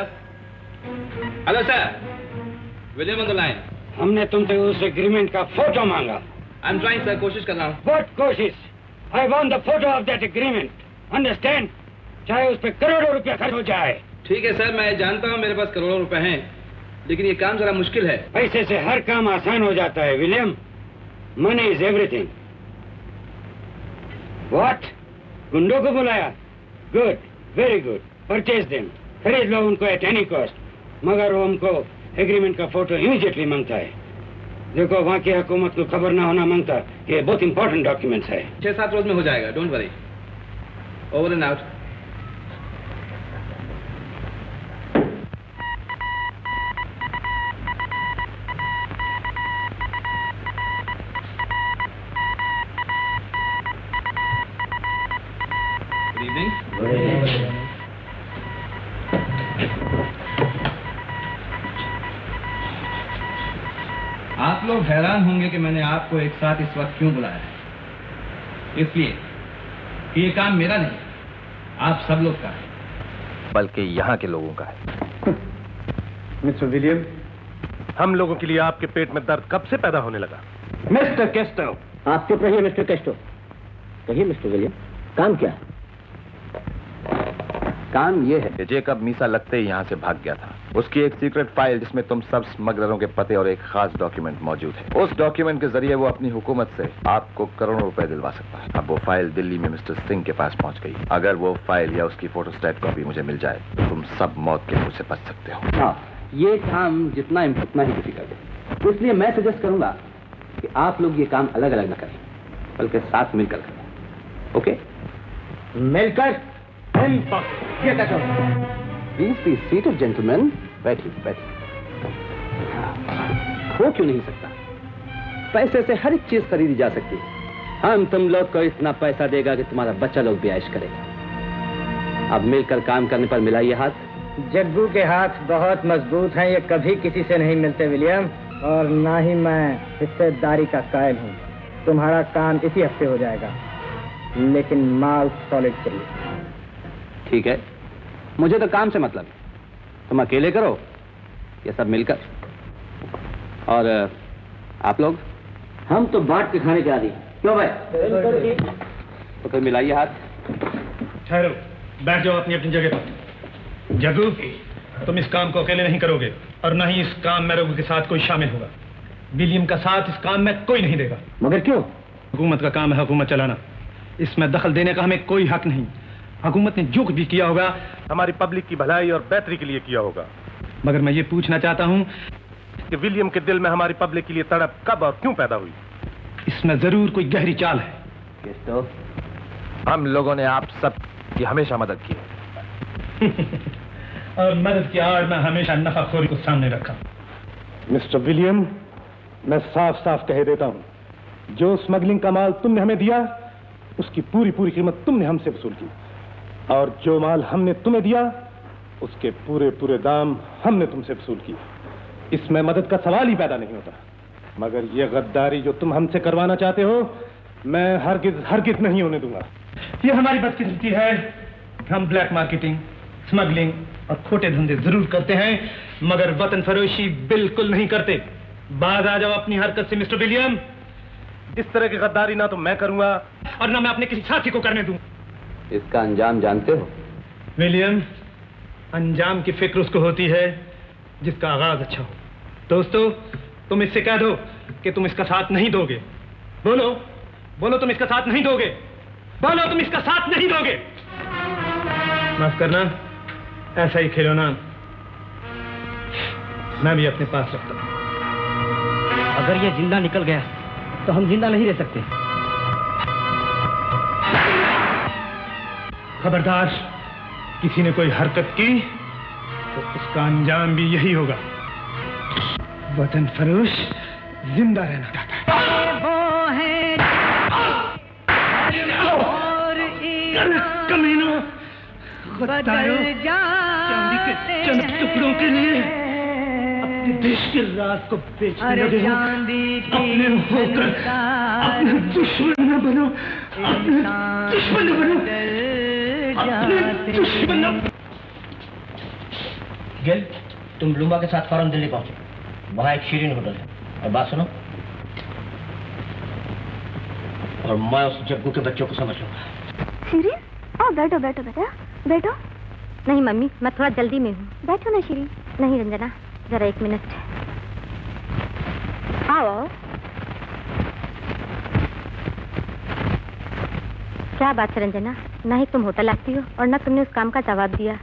Sir. Hello sir, William on the line. हमने तुमसे उस एग्रीमेंट का फोटो मांगा। आई एम ट्राइंग सर, कोशिश कर रहा हूँ। व्हाट कोशिश? I want the photo of that agreement, understand? चाहे उस पर करोड़ों रुपया खर्च हो जाए। ठीक है सर, मैं जानता हूँ मेरे पास करोड़ों रुपए हैं, लेकिन ये काम जरा मुश्किल है। पैसे से हर काम आसान हो जाता है William. Money is everything. What? गुंडों को बुलाया? Good, very good. Purchase them, खरीद लो उनको एट एनी कॉस्ट। मगर वो हमको एग्रीमेंट का फोटो इमीडिएटली मांगता है। देखो, वहाँ की हुकूमत को खबर ना होना मांगता। ये बहुत इंपॉर्टेंट डॉक्यूमेंट्स है। 6-7 रोज में हो जाएगा, don't worry. Over and out. आप लोग हैरान होंगे कि मैंने आपको एक साथ इस वक्त क्यों बुलाया है। इसलिए कि ये काम मेरा नहीं, आप सब लोग का है, बल्कि यहाँ के लोगों का है। मिस्टर विलियम, हम लोगों के लिए आपके पेट में दर्द कब से पैदा होने लगा? Mister Kesto. आप चुप रहिए मिस्टर केस्टो। कहिए मिस्टर विलियम, काम क्या है? काम ये है कि जेकब मीसा लगते ही यहाँ से भाग गया था। उसकी एक सीक्रेट फाइल जिसमें तुम सब स्मगलरों के पते और एक खास डॉक्यूमेंट मौजूद है। उस डॉक्यूमेंट के जरिए वो अपनी हुकूमत से आपको करोड़ों रुपए दिलवा सकता है। अब वो फाइल दिल्ली में मिस्टर सिंह के पास पहुँच गई। अगर वो फाइल या उसकी फोटोस्टेट कॉपी मुझे मिल जाए तो तुम सब मौत के मुंह से बच सकते हो। हाँ, ये काम जितना उतना ही डिफिकल्ट है। तो इसलिए मैं सजेस्ट करूंगा कि आप लोग ये काम अलग अलग न करें, बल्कि साथ मिलकर करें। ओके? मिलकर? ये क्या करो? Please be seated gentleman. बैठिए बैठिए। हो क्यों नहीं सकता? पैसे से हर एक चीज खरीदी जा सकती है। हम तुम लोग को इतना पैसा देगा कि तुम्हारा बच्चा लोग भी ऐश करेगा। अब मिलकर काम करने पर मिलाइए हाथ। जग्गू के हाथ बहुत मजबूत हैं, ये कभी किसी से नहीं मिलते विलियम, और ना ही मैं हिस्सेदारी का कायल हूँ। तुम्हारा काम इसी हफ्ते हो जाएगा, लेकिन माल सॉलिड चाहिए। ठीक है, मुझे तो काम से मतलब है। तुम अकेले करो या सब मिलकर? और आप लोग? हम तो बांट के खाने के आदी। क्यों भाई? तो फिर मिलाइए हाथ। ठहरो, बैठ जाओ अपनी अपनी जगह पर। जग्गू, तुम इस काम को अकेले नहीं करोगे, और न ही इस काम में रघु के साथ कोई शामिल होगा। विलियम का साथ इस काम में कोई नहीं देगा। मगर क्यों? हुकूमत का काम है हुकूमत चलाना, इसमें दखल देने का हमें कोई हक नहीं। हुकूमत ने जो कुछ भी किया होगा हमारी पब्लिक की भलाई और बेहतरी के लिए किया होगा। मगर मैं ये पूछना चाहता हूँ कि विलियम के दिल में हमारी पब्लिक के लिए तड़प कब और क्यों पैदा हुई? इसमें जरूर कोई गहरी चाल है। तो हम लोगों ने आप सब की हमेशा मदद की और मदद की आड़ में हमेशा नफाखोरी को सामने रखा। मिस्टर विलियम, मैं साफ साफ कह देता हूँ, जो स्मगलिंग का माल तुमने हमें दिया उसकी पूरी पूरी कीमत तुमने हमसे वसूल की, और जो माल हमने तुम्हें दिया उसके पूरे पूरे दाम हमने तुमसे वसूल किए। इसमें मदद का सवाल ही पैदा नहीं होता। मगर ये गद्दारी जो तुम हमसे करवाना चाहते हो, मैं हरगिज नहीं होने दूंगा। ये हमारी बदकिस्मती है। हम ब्लैक मार्केटिंग, स्मगलिंग और खोटे धंधे जरूर करते हैं, मगर वतन फरोशी बिल्कुल नहीं करते। बाज आ जाओ अपनी हरकत से मिस्टर विलियम। इस तरह की गद्दारी ना तो मैं करूंगा और ना मैं अपने किसी साथी को करने दूं। इसका अंजाम जानते हो? विलियम, अंजाम की फिक्र उसको होती है जिसका आगाज अच्छा हो। दोस्तों, तुम इससे कह दो कि तुम इसका साथ नहीं दोगे। बोलो बोलो, तुम इसका साथ नहीं दोगे। बोलो, तुम इसका साथ नहीं दोगे। माफ करना, ऐसा ही खिलौना मैं भी अपने पास रखता हूं। अगर ये जिंदा निकल गया तो हम जिंदा नहीं रह सकते। खबरदार, किसी ने कोई हरकत की तो उसका अंजाम भी यही होगा। वतन फरोश जिंदा रहना चाहता है। वो है कमीनों, गद्दारों, चांदी के चंद टुकड़ों के लिए अपने देश के राज को बेचने लगे हो। अपने होकर अपने दुश्मन न बनो, अपने दुश्मन न बनो, अपने दुश्मन न। गिल, तुम लुम्बा के साथ फौरन दिल्ली पहुंचो। वहां एक शीरीन होटल है। और बात सुनो, और मैं उस जग्गू के बच्चों को समझ लूंगा। शीरीन, आओ बैठो बैठो बेटा, बैठो। नहीं मम्मी, मैं थोड़ा जल्दी में हूँ। बैठो ना शीरीन। नहीं रंजना, जरा 1 मिनट। आओ। क्या बात है रंजना, ना ही तुम होटल आती हो और ना तुमने उस काम का जवाब दिया।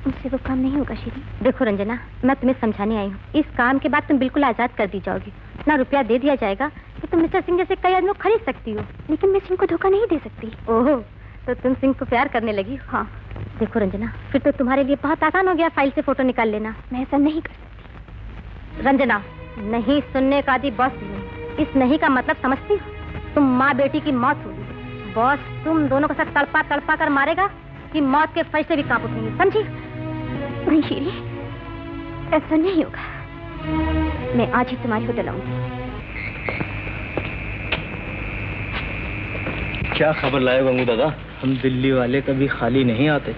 मुझसे वो काम नहीं होगा शीरीन। देखो रंजना, मैं तुम्हें समझाने आई हूँ। इस काम के बाद तुम बिल्कुल आजाद कर दी जाओगी। ना रुपया दे दिया जाएगा कि तुम मिस्टर सिंह जैसे कई आदमी खरीद सकती हो। लेकिन मैं सिंह को धोखा नहीं दे सकती। ओहो, तो तुम सिंह को प्यार करने लगी? हाँ। देखो रंजना, फिर तो तुम्हारे लिए बहुत आसान हो गया फाइल से फोटो निकाल लेना। मैं ऐसा नहीं कर सकती। रंजना, नहीं सुनने का आदि बॉस नहीं। इस नहीं का मतलब समझती हो? तुम माँ बेटी की मौत होगी। बॉस तुम दोनों के साथ तड़पा तड़पा कर मारेगा कि मौत के फरिश्ते भी कांप उठेंगे, समझी? नहीं शीरी, ऐसा नहीं होगा। मैं आज ही तुम्हारी होटल आऊंगी। क्या खबर लाए गंगू दादा? हम दिल्ली वाले कभी खाली नहीं आते।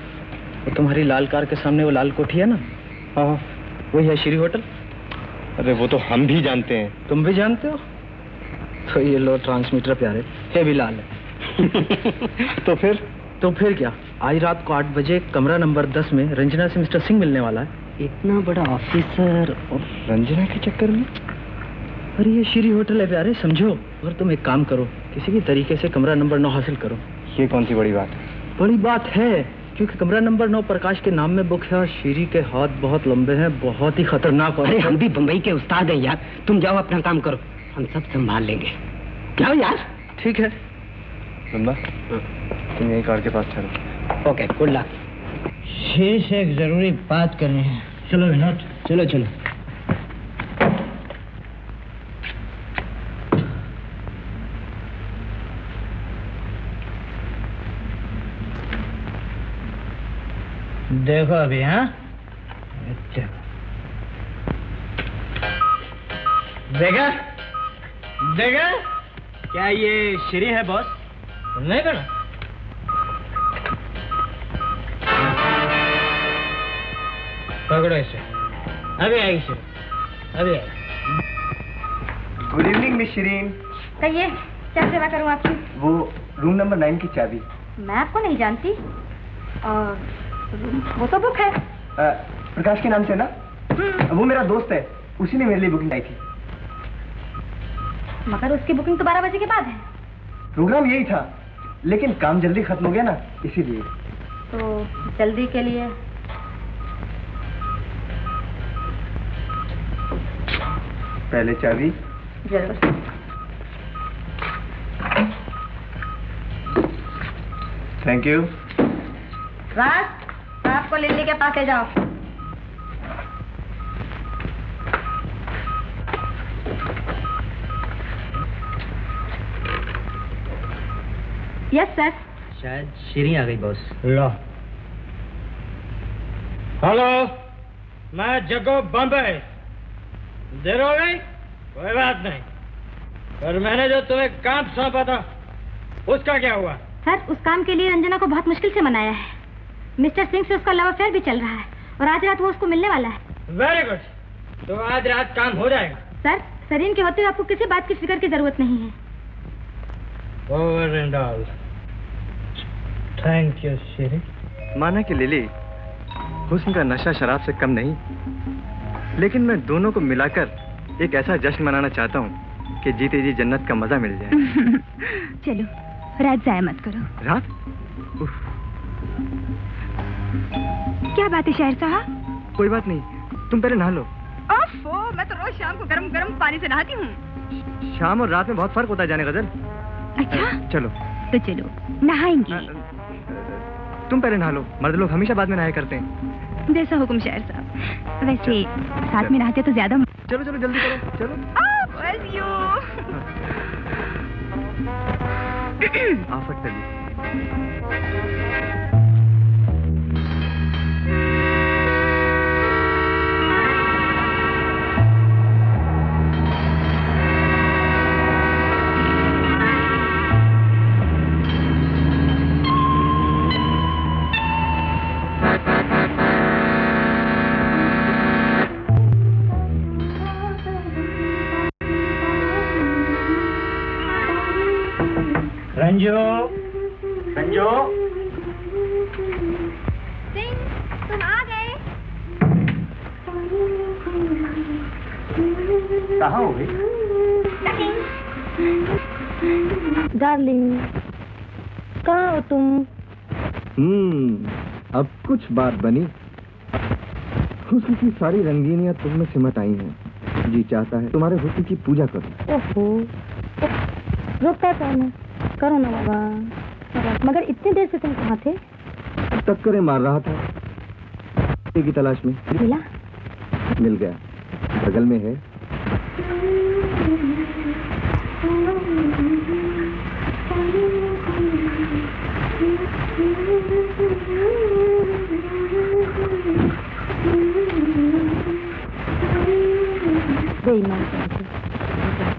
वो तुम्हारी लाल कार के सामने वो लाल कोठी है ना? हाँ, वही है श्री होटल। अरे वो तो हम भी जानते हैं। तुम भी जानते हो? तो ये लो ट्रांसमीटर प्यारे, ये भी लाल है। तो फिर क्या? आज रात को 8 बजे कमरा नंबर 10 में रंजना से मिस्टर सिंह मिलने वाला है। इतना बड़ा ऑफिसर और रंजना के चक्कर में? अरे ये श्री होटल है प्यारे, समझो। और तुम एक काम करो, किसी भी तरीके से कमरा नंबर 9 हासिल करो। ये कौन सी बड़ी बात है? बड़ी बात है, क्योंकि कमरा नंबर 9 प्रकाश के नाम में बुक है और श्री के हाथ बहुत लंबे हैं, बहुत ही खतरनाक। अरे हम भी बम्बई के उस्ताद हैं यार, तुम जाओ अपना काम करो, हम सब संभाल लेंगे। जाओ यार। ठीक है बंदा, तुम यही कार के पास ठहरो। Okay, good luck. श्री से एक जरूरी बात करनी है। चलो विनोद, चलो चलो। देखो अभी। हाँ, देखा देखा, क्या ये श्री है बॉस? नहीं करना। पकड़ो इसे, अभी आएगी श्री, अभी आएगी। Good evening miss Shirin. कहिए, क्या सेवा करूं आपकी? वो रूम नंबर 9 की चाबी। मैं आपको नहीं जानती। और वो तो बुक है। प्रकाश के नाम से ना? वो मेरा दोस्त है, उसी ने मेरे लिए बुकिंग आई थी। मगर उसकी बुकिंग तो 12 बजे के बाद है। प्रोग्राम यही था, लेकिन काम जल्दी खत्म हो गया ना, इसीलिए। तो जल्दी के लिए पहले चाबी। जरूर। Thank you. राज, आपको लिल्ली के पास ले जाओ। Yes sir. शायद श्री आ गई बॉस। लो। हेलो, मैं जग्गू बम्बई। देर हो गई? कोई बात नहीं, पर मैंने जो तुम्हें काम सौंपा था उसका क्या हुआ? सर, उस काम के लिए रंजना को बहुत मुश्किल से मनाया है। मिस्टर सिंह से उसका लव अफेयर भी चल रहा है और आज रात वो उसको मिलने वाला है। वेरी गुड, तो आज रात काम हो जाएगा। सर, शरीर के होते हुए आपको किसी बात की फिक्र की जरूरत नहीं है। Over and all, thank you Shri. माना कि लिली, हुस्न का नशा शराब से कम नहीं, लेकिन मैं दोनों को मिलाकर एक ऐसा जश्न मनाना चाहता हूँ कि जीते जी जन्नत का मजा मिल जाए। चलो, रात जाया मत करो। रात? क्या बात है शायर साहब? कोई बात नहीं, तुम पहले नहा लो। ओफो, मैं तो रोज शाम को गरम गरम पानी से नहाती हूँ। शाम और रात में बहुत फर्क होता है जाने गजल। अच्छा, चलो तो चलो नहाएंगे। तुम पहले नहा लो, मर्द लोग हमेशा बाद में नहाया करते हैं। जैसा हुक्म शायर साहब। वैसे साथ में नहाते तो ज्यादा। चलो चलो जल्दी करो, चलो। आफत चली। संजू, संजू, तुम आ गए? कहाँ हो गई? डार्लिंग, कहाँ हो तुम? अब कुछ बात बनी। हुस्न की सारी रंगीनियां तुम में सिमट आई हैं। जी चाहता है तुम्हारे हुस्न की पूजा करूं। ओहो, रुकता ना, करो ना बाबा। मगर इतनी देर से तुम कहाँ थे? टक्करें मार रहा था की तलाश में। मिला? मिल गया, बगल में है।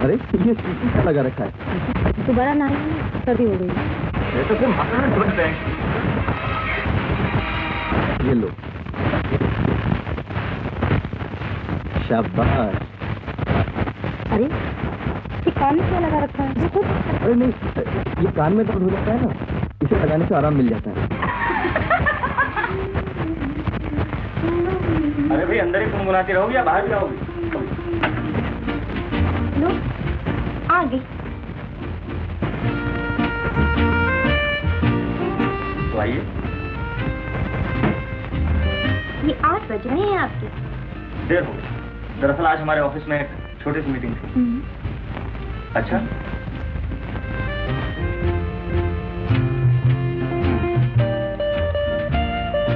अरे ये क्या लगा रखा है? दोबारा ना सर्दी हो गई। तो फिर मकान ढूंढ रहे हैं। ये लो। शाबाश। अरे ये कान में क्या लगा रखा है? देखो। अरे नहीं, ये कान में दर्द हो जाता है ना, इसे लगाने से आराम मिल जाता है। अरे भाई अंदर ही गुनगुनाती रहोगी या बाहर जाओगी? लो, आ गई। तो आइए। ये 8 बज रहे हैं आपके। देर हो गई। दरअसल आज हमारे ऑफिस में एक छोटी सी मीटिंग थी। अच्छा,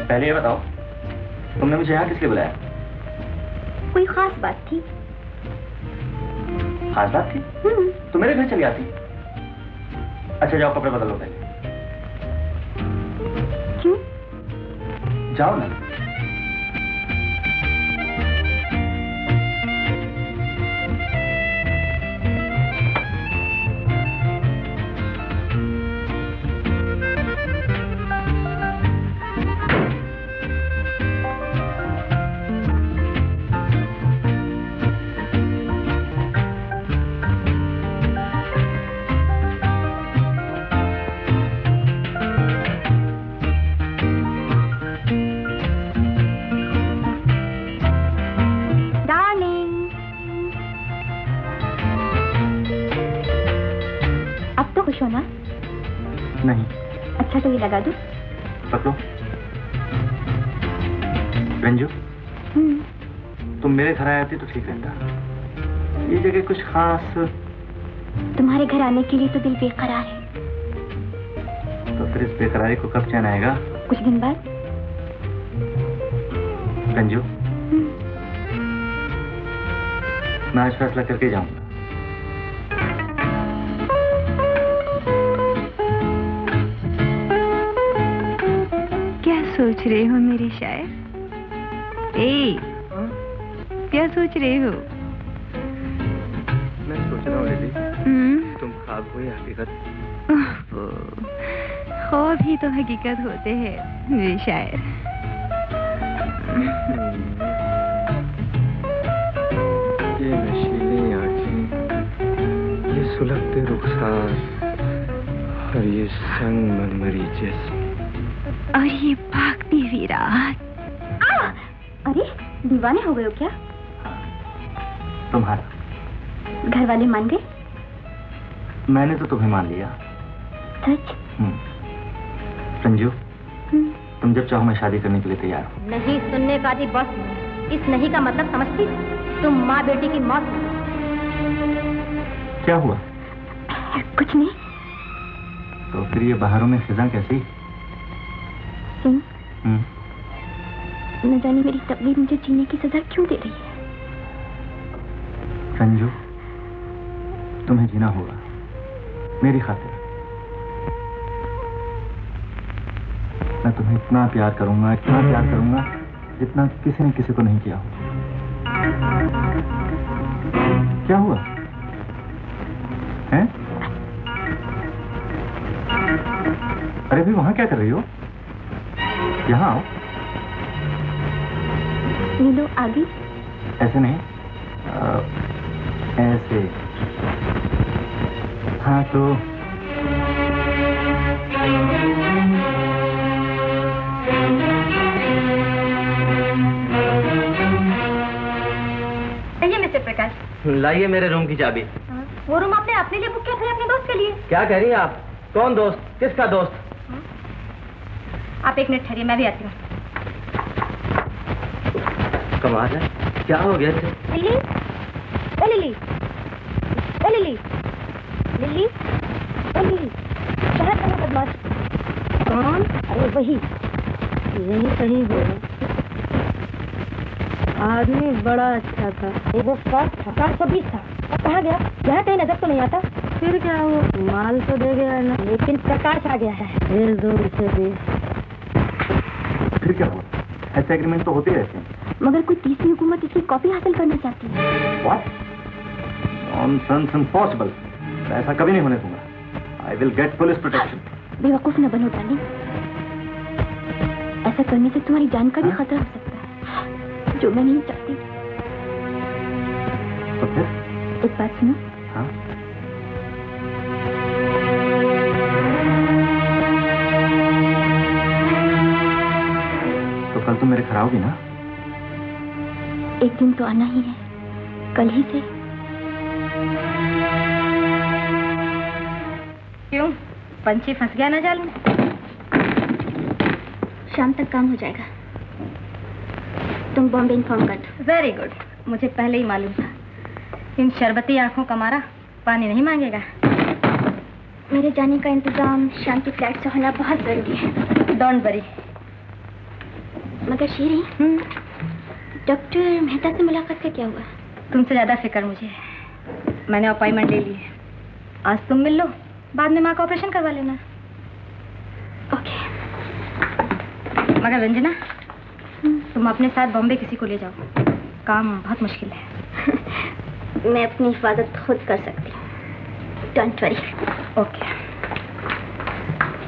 पहले ये बताओ, तुमने मुझे यहाँ किस लिए बुलाया? कोई खास बात थी? खास बात थी? तो मेरे घर चली आती। अच्छा जाओ, कपड़े बदलो पहले। क्यों? जाओ ना। नहीं। अच्छा तो ये लगा दूं? पकड़ो। रंजू, तुम मेरे घर आती तो ठीक रहता। ये जगह कुछ खास। तुम्हारे घर आने के लिए तो दिल बेकरार है। तो फिर इस बेकरारी को कब चैन आएगा? कुछ दिन बाद। रंजू, मैं आज फैसला करके जाऊंगा। सोच रहे हो मेरे शायर? क्या सोच रहे हो? मैं सोच रहा हूँ लिली, तुम ख्वाब हो या हकीकत? ख्वाब ही तो हकीकत होते हैं मेरे शायर। ये नशीली आँखें, ये सुलगते रुखसार और ये संग मरमरी जिस्म और ये भागती हुई रात। अरे दीवाने हो गए हो क्या? तुम्हारा घर वाले मान गए? मैंने तो तुम्हें मान लिया। सच? संजू, तुम जब चाहो मैं शादी करने के लिए तैयार हूँ। नहीं सुनने का भी बस नहीं। इस नहीं का मतलब समझती? तुम माँ बेटी की मौत हुई। क्या हुआ? कुछ नहीं। तो फिर ये बाहरों में खिजा कैसी? न जाने मेरी तकदीर मुझे जीने की सजा क्यों दे रही है। संजू, तुम्हें जीना होगा मेरी खातिर। मैं तुम्हें इतना प्यार करूंगा जितना किसी ने किसी को नहीं किया हो। क्या हुआ है? अरे भाई वहां क्या कर रही हो? यहाँ आओ। नीलो आगे? ऐसे नहीं, ऐसे। हाँ तो मिस्टर प्रकाश, लाइए मेरे रूम की चाबी। वो रूम आपने अपने लिए बुक किया था, अपने दोस्त के लिए? क्या कह रही हैं आप? कौन दोस्त? किसका दोस्त? आप एक मिनट ठहरिए, मैं भी आती हूँ। कमाल है, क्या हो गया इसे? लिली, ओ लिली, ओ लिली, लिली, ओ लिली, कहाँ बदमाश? कौन? अरे वही, यही सही है। आदमी बड़ा अच्छा था, वो 720 था। अब कहाँ गया? यहाँ कहीं नजर तो नहीं आता। फिर क्या, वो माल तो दे गया ना, लेकिन प्रकाश आ गया है। फिर दूर से भी। फिर क्या हुआ? ऐसे एग्रीमेंट तो होते रहते हैं। मगर कोई तीसरी हुकूमत इसकी कॉपी हासिल करना चाहती है। What? Nonsense, impossible. मैं ऐसा कभी नहीं होने दूंगा। I will get police protection. बेवकूफ न बनो डार्लिंग। ऐसा करने से तुम्हारी जान का भी खतरा हो सकता है, जो मैं नहीं चाहती। तो फिर? एक बात सुनो। हाँ? तो कल तुम मेरे घर आओगी ना? एक दिन तो आना ही है, कल ही से। क्यों, पंछी फंस गया ना जाल में? शाम तक काम हो जाएगा। तुम बॉम्बे इन्फॉर्म कर दो। वेरी गुड, मुझे पहले ही मालूम था। इन शरबती आंखों का मारा पानी नहीं मांगेगा। मेरे जाने का इंतजाम शांति फ्लैट से होना बहुत जरूरी है। Don't worry. मगर शीरी, डॉक्टर मेहता से मुलाकात का क्या हुआ? तुमसे ज्यादा फिक्र मुझे है। मैंने अपॉइंटमेंट ले ली है। आज तुम मिल लो, बाद में माँ का ऑपरेशन करवा लेना। ओके। मगर रंजना, तुम अपने साथ बॉम्बे किसी को ले जाओ। काम बहुत मुश्किल है। मैं अपनी हिफाजत खुद कर सकती हूँ। Don't worry. ओके।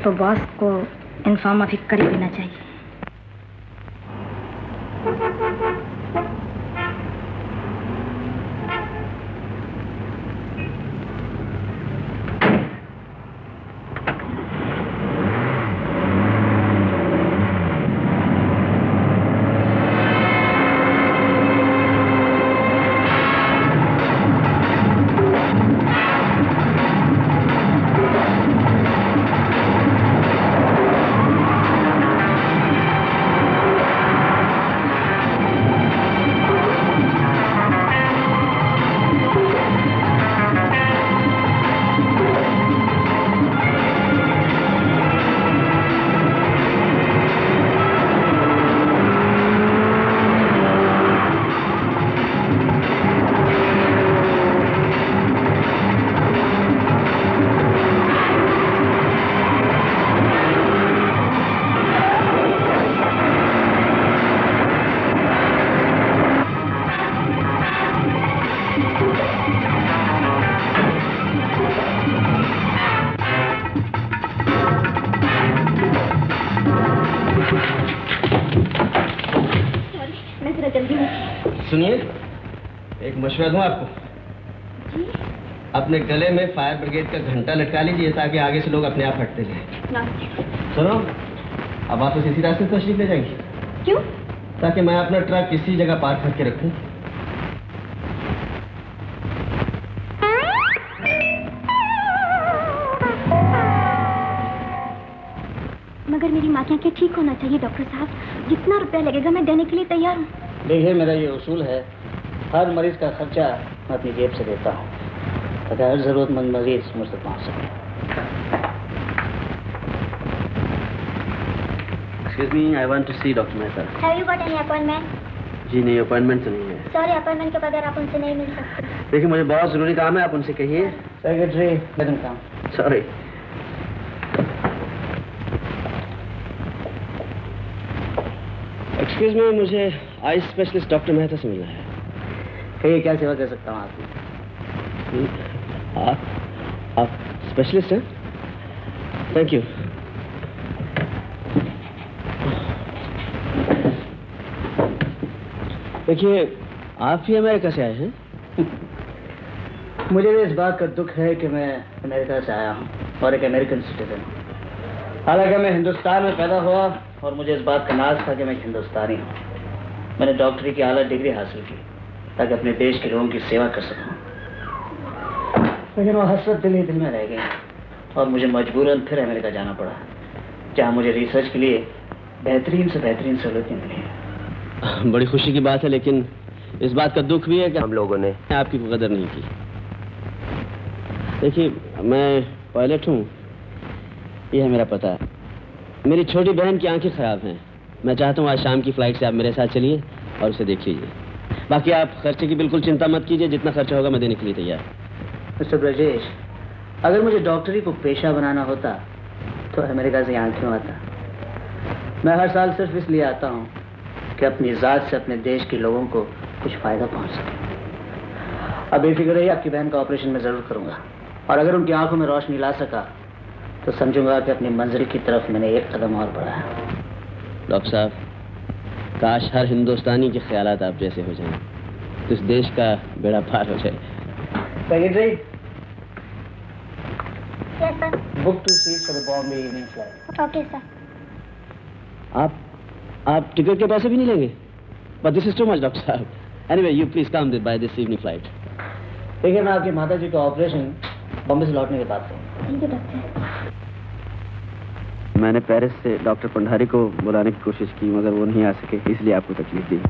तो बॉस को इन्फॉर्म अभी कर ही देना चाहिए। सुनिए, एक मशवरा दूं आपको। अपने गले में फायर ब्रिगेड का घंटा लटका लीजिए ताकि आगे से लोग अपने आप हटते जाएं। सुनो, अब आप इसी रास्ते से तशरीफ ले जाएंगे। क्यों? ताकि मैं अपना ट्रक इसी जगह पार्क करके रखूं। मगर मेरी माँ की आंखें ठीक होना चाहिए डॉक्टर साहब। जितना रुपया लगेगा मैं देने के लिए तैयार हूँ। देखिए, मेरा ये उसूल है, हर मरीज का खर्चा मैं अपनी जेब से देता हूँ ताकि हर जरूरतमंद मरीज मुझ तक पहुँच सके। Excuse me, I want to see Dr. Mehta. Have you got any appointment? जी नहीं, अपॉइंटमेंट तो नहीं है। Sorry, अपॉइंटमेंट के बगैर आप उनसे नहीं मिल सकते। देखिए, मुझे बहुत जरूरी काम है, आप उनसे कहिए। सेक्रेटरी, मैडम काम। सॉरी। एक्सक्यूज मी, मुझे आई स्पेशलिस्ट डॉक्टर मेहता से मिलना है। कहिए, क्या सेवा कर सकता हूँ आपकी? आप स्पेशलिस्ट हैं? Thank you. देखिए, आप ही अमेरिका से आए हैं? मुझे भी इस बात का दुख है कि मैं अमेरिका से आया हूँ और एक अमेरिकन सिटीजन हूँ। हालांकि मैं हिंदुस्तान में पैदा हुआ और मुझे इस बात का नाज था कि मैं हिंदुस्तानी हूँ। मैंने डॉक्टरी की आला डिग्री हासिल की ताकि अपने देश के लोगों की सेवा कर सकूं। लेकिन वो हसरत दिल ही दिल में रह गई और मुझे मजबूरन फिर अमेरिका जाना पड़ा, जहाँ मुझे रिसर्च के लिए बेहतरीन से बेहतरीन सहूलतें मिली। बड़ी खुशी की बात है, लेकिन इस बात का दुख भी है कि हम लोगों ने आपकी कदर नहीं की। देखिए, मैं पायलट हूँ, यह है मेरा पता। मेरी छोटी बहन की आंखें खराब हैं। मैं चाहता हूँ आज शाम की फ्लाइट से आप मेरे साथ चलिए और उसे देख लीजिए। बाकी आप खर्चे की बिल्कुल चिंता मत कीजिए, जितना खर्चा होगा मैं देने के लिए तैयार। मिस्टर ब्रजेश, अगर मुझे डॉक्टरी को पेशा बनाना होता तो अमेरिका से यहाँ क्यों आता? मैं हर साल सिर्फ इसलिए आता हूँ कि अपनी ज़ात से अपने देश के लोगों को कुछ फ़ायदा पहुँच सके। अब बेफिक्र रहिए, आपकी बहन का ऑपरेशन मैं ज़रूर करूँगा, और अगर उनकी आंखों में रोशनी ला सका तो समझूंगा कि अपनी मंजिल की तरफ मैंने एक कदम और बढ़ाया। डॉक्टर साहब, काश हर हिंदुस्तानी के ख्यालात आप जैसे हो जाएं, तो इस देश का बेड़ा पार हो जाए। Secretary, book 2 seats for the Bombay evening flight. Okay, sir. आप टिकट के पैसे भी नहीं लेंगे? But this is too much, doctor साहब। Anyway, you please come by this evening flight. देखिए, मैं आपकी माता जी का ऑपरेशन बॉम्बे से लौटने के बाद करूँगा। Thank you doctor. मैंने पेरिस से डॉक्टर पंडारी को बुलाने की कोशिश की, मगर वो नहीं आ सके, इसलिए आपको तकलीफ दी।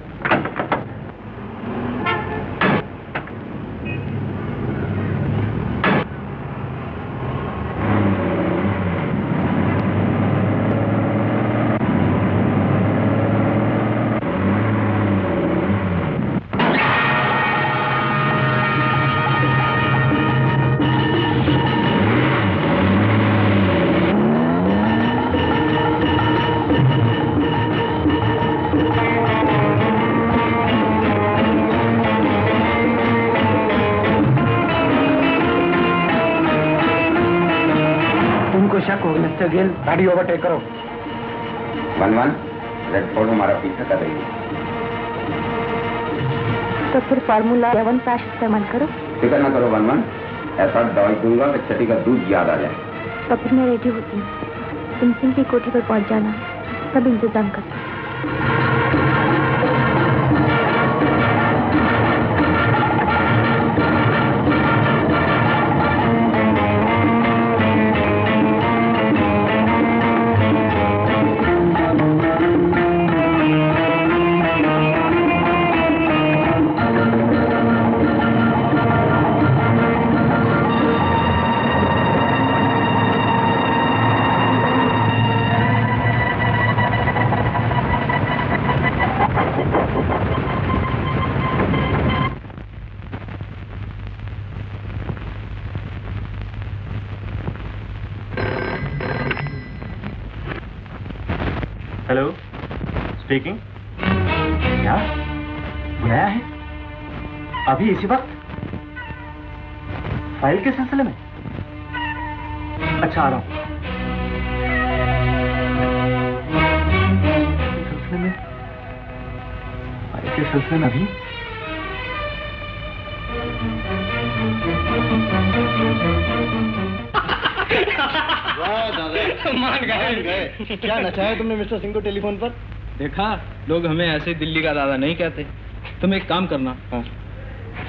गिल, गाड़ी ओवरटेक करो। 1-1, रेड फोर्ड हमारा पीछा कर रही है। तो फिर फार्मूला 7 का इस्तेमाल करो। फिक्र ना करो 1-1, ऐसा दवाई दूंगा कि छठी का दूध याद आ जाए। तो फिर मैं रेडी होती हूँ, तुम सिंह की कोठी पर पहुँच जाना, सब इंतजाम कर। Hello, speaking. क्या बुलाया है? अभी इसी वक्त? फाइल के सिलसिले में? अच्छा, आ रहा हूं। सिलसिले में? फाइल के सिलसिले में अभी? मान गए। क्या नचाया तुमने मिस्टर सिंह को टेलीफोन पर? देखा, लोग हमें ऐसे दिल्ली का दादा नहीं कहते। तुम एक काम करना,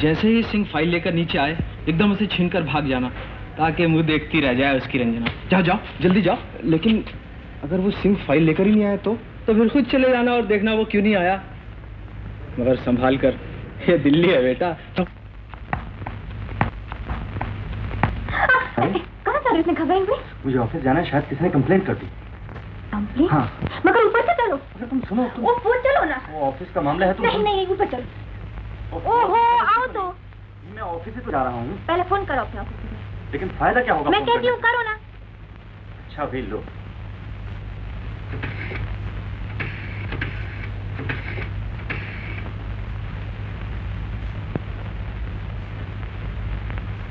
जैसे ही सिंह फाइल लेकर नीचे आए एकदम उसे छीनकर भाग जाना, ताकि मुंह देखती रह जाए उसकी रंजना। जाओ जाओ, जल्दी जाओ। लेकिन अगर वो सिंह फाइल लेकर ही नहीं आया तो फिर खुद चले जाना और देखना वो क्यों नहीं आया। मगर संभाल कर, ये दिल्ली है बेटा। कहाँ जा रहे इतने घबराए हुए? मुझे ऑफिस जाना है, शायद किसी ने कंप्लेंट कर दी। कंप्लेंट? हाँ। मगर ऊपर से चलो। अगर तुम सुनो तो ऊपर चलो ना। वो ऑफिस का मामला है। तुम नहीं, ऊपर चलो। ओहो, आओ तो। मैं ऑफिस से तो जा रहा हूँ। पहले फोन करो अपने ऑफिस में। लेकिन फायदा क्या होगा? मैं कहती हूँ करो ना। अच्छा भी लो।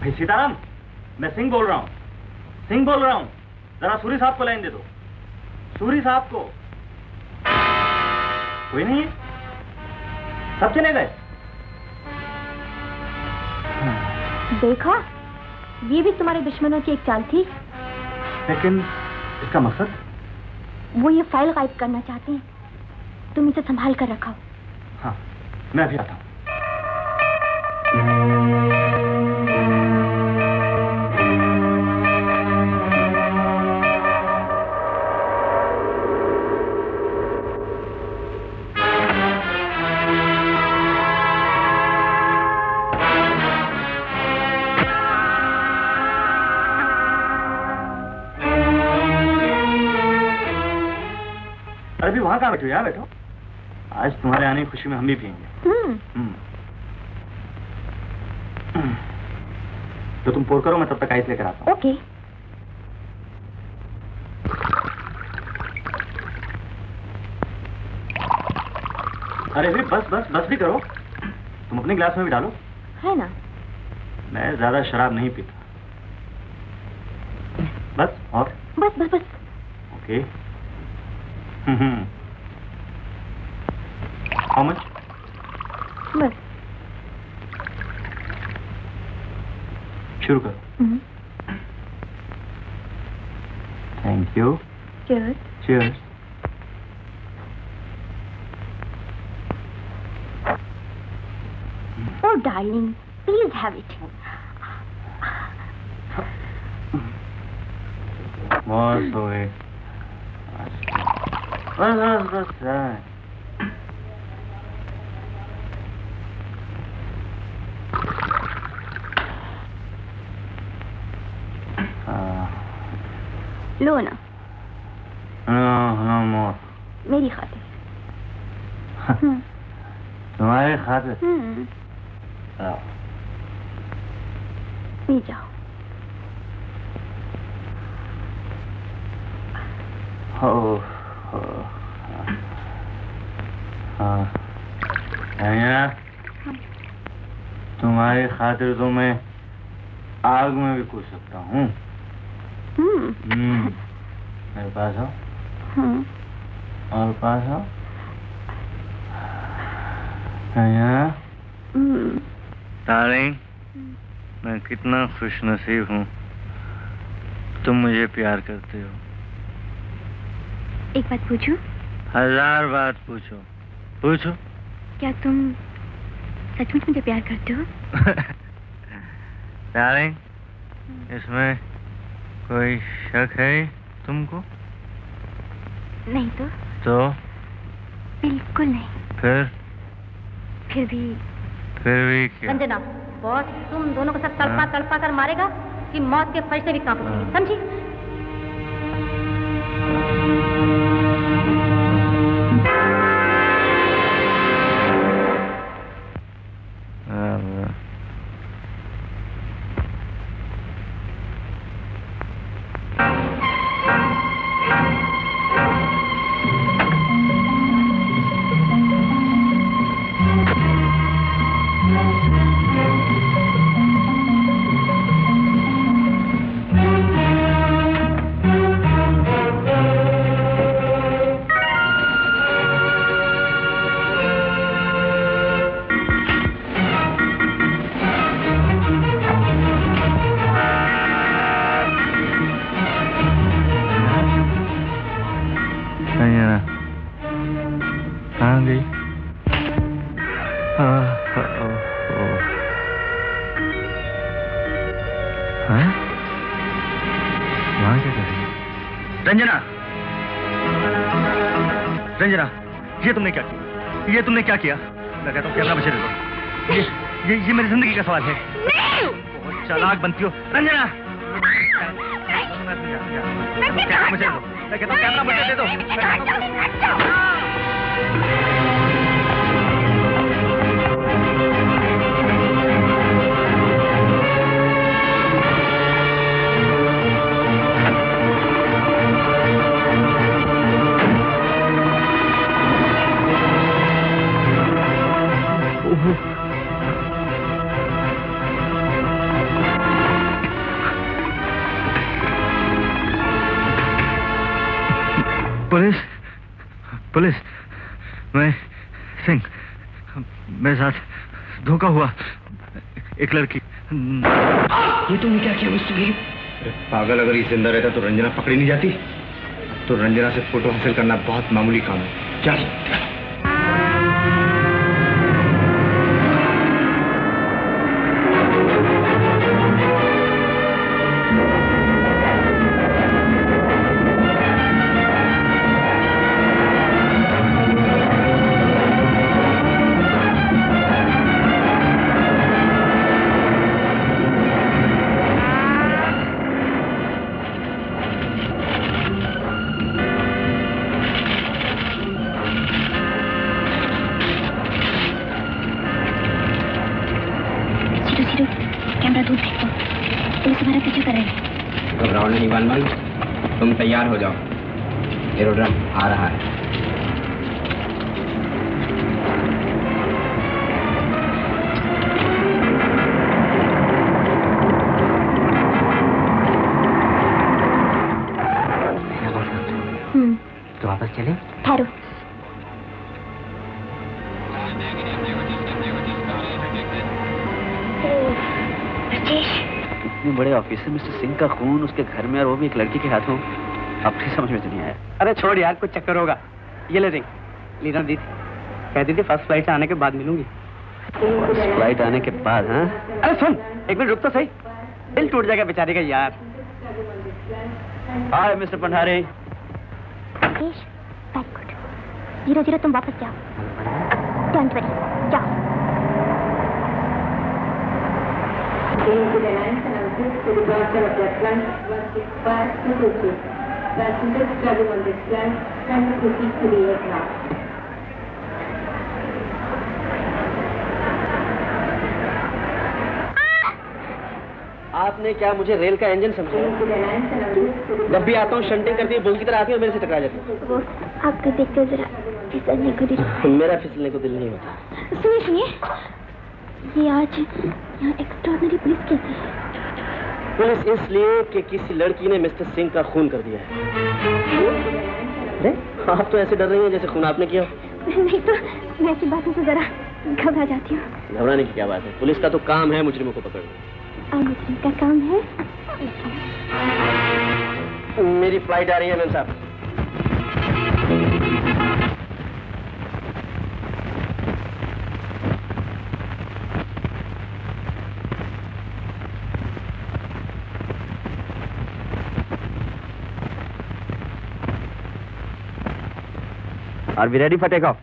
भाई सीताराम, मैं सिंह बोल रहा हूँ। सिंह बोल रहा हूँ, जरा सूरी साहब को लाइन दे दो। सूरी साहब को। कोई नहीं है? सब चले गए? देखा, ये भी तुम्हारे दुश्मनों की एक चाल थी। लेकिन इसका मकसद? वो ये फाइल गायब करना चाहते हैं, तुम इसे संभाल कर रखो। हाँ, मैं अभी आता हूँ। अरे भी वहाँ कहाँ बैठो यार? बैठो, आज तुम्हारे आने की खुशी में हम भी पियेंगे। तो तुम पोर करो, मैं तब तक आइस लेकर आता हूँ। ओके। अरे भी बस भी करो, तुम अपने गिलास में भी डालो। है ना? मैं ज्यादा शराब नहीं पीता। बस और बस। ओके। How much? बस। शुरू करो। Thank you. Cheers. Cheers. Oh, darling, please have it. बस हो गए। बस। लो ना। नो मोर। मेरी खातिर। तुम्हारे खातिर? पी जाओ। तुम्हारी खातिर तो मैं आग में भी कूद सकता हूँ। मेरे पास आओ। और पास आओ। डार्लिंग, मैं कितना खुशनसीब हूँ, तुम मुझे प्यार करते हो। एक बात पूछूं? 1000 बात पूछो। क्या तुम सचमुच मुझे प्यार करते हो? डार्लिंग, इसमें कोई शक है तुमको? नहीं तो? बिल्कुल नहीं। फिर भी क्या? संजना, बॉस तुम दोनों को सब तड़पा कर मारेगा कि मौत के फरिश्ते भी कांप उठेंगे, समझी? रंजना, ये तुमने क्या किया? मैं कहता हूँ कैमरा बचे दो। ये मेरी जिंदगी का सवाल है। बहुत चालाक बनती हो रंजना। कैमरा बचे दो। मैं कहता हूँ कैमरा बचे दे दो। पुलिस, मैं सिंह, मेरे साथ धोखा हुआ। एक लड़की। ये तुमने क्या किया मिस्टर गिरी? पागल, अगर ये जिंदा रहता तो रंजना पकड़ी नहीं जाती। तो रंजना से फोटो हासिल करना बहुत मामूली काम है। चल। तुम तैयार हो जाओ, एरोड्रम आ रहा है। तो वापस चले? ठहरो। इतने बड़े ऑफिसर मिस्टर सिंह का खून उसके घर में और वो भी एक लड़की के हाथों, अपनी समझ में तो नहीं आया। अरे छोड़ यार, कुछ चक्कर होगा। ये ले रिंग, लीना दी कहती थी फर्स्ट फ्लाइट से आने के बाद मिलूंगी। फर्स्ट फ्लाइट आने के बाद? हाँ। अरे सुन, एक मिनट रुक तो सही, दिल टूट जाएगा बेचारे का यार। हाय मिस्टर भंडारी। Very good. 00 तुम वापस जाओ। डोंट वरी, जाओ। Into the lines and outputs to the doctor of that plant 165 to Kochi. Passengers traveling on this plant can proceed to the aircraft. आपने क्या मुझे रेल का इंजन समझा? जब भी आता हूँ शंटिंग करती है, बुल की तरह आती है और मेरे से टकरा जाती है। वो आपको देखते जरा फिसलने को दिल। मेरा फिसलने को दिल नहीं होता। सुनिए सुनिए, ये आज यहाँ एक्स्ट्राऑर्डिनरी पुलिस कैसी है? पुलिस इसलिए कि किसी लड़की ने मिस्टर सिंह का खून कर दिया है। अरे आप तो ऐसे डर रही हैं जैसे खून आपने किया। नहीं तो मैं ऐसी बातों से जरा घबरा जाती हूँ। घबराने की क्या बात है, पुलिस का तो काम है मुजरिमों को पकड़ना। और मुजरिम का काम है? मेरी फ्लाइट आ रही है मैम साहब। Are we ready for takeoff?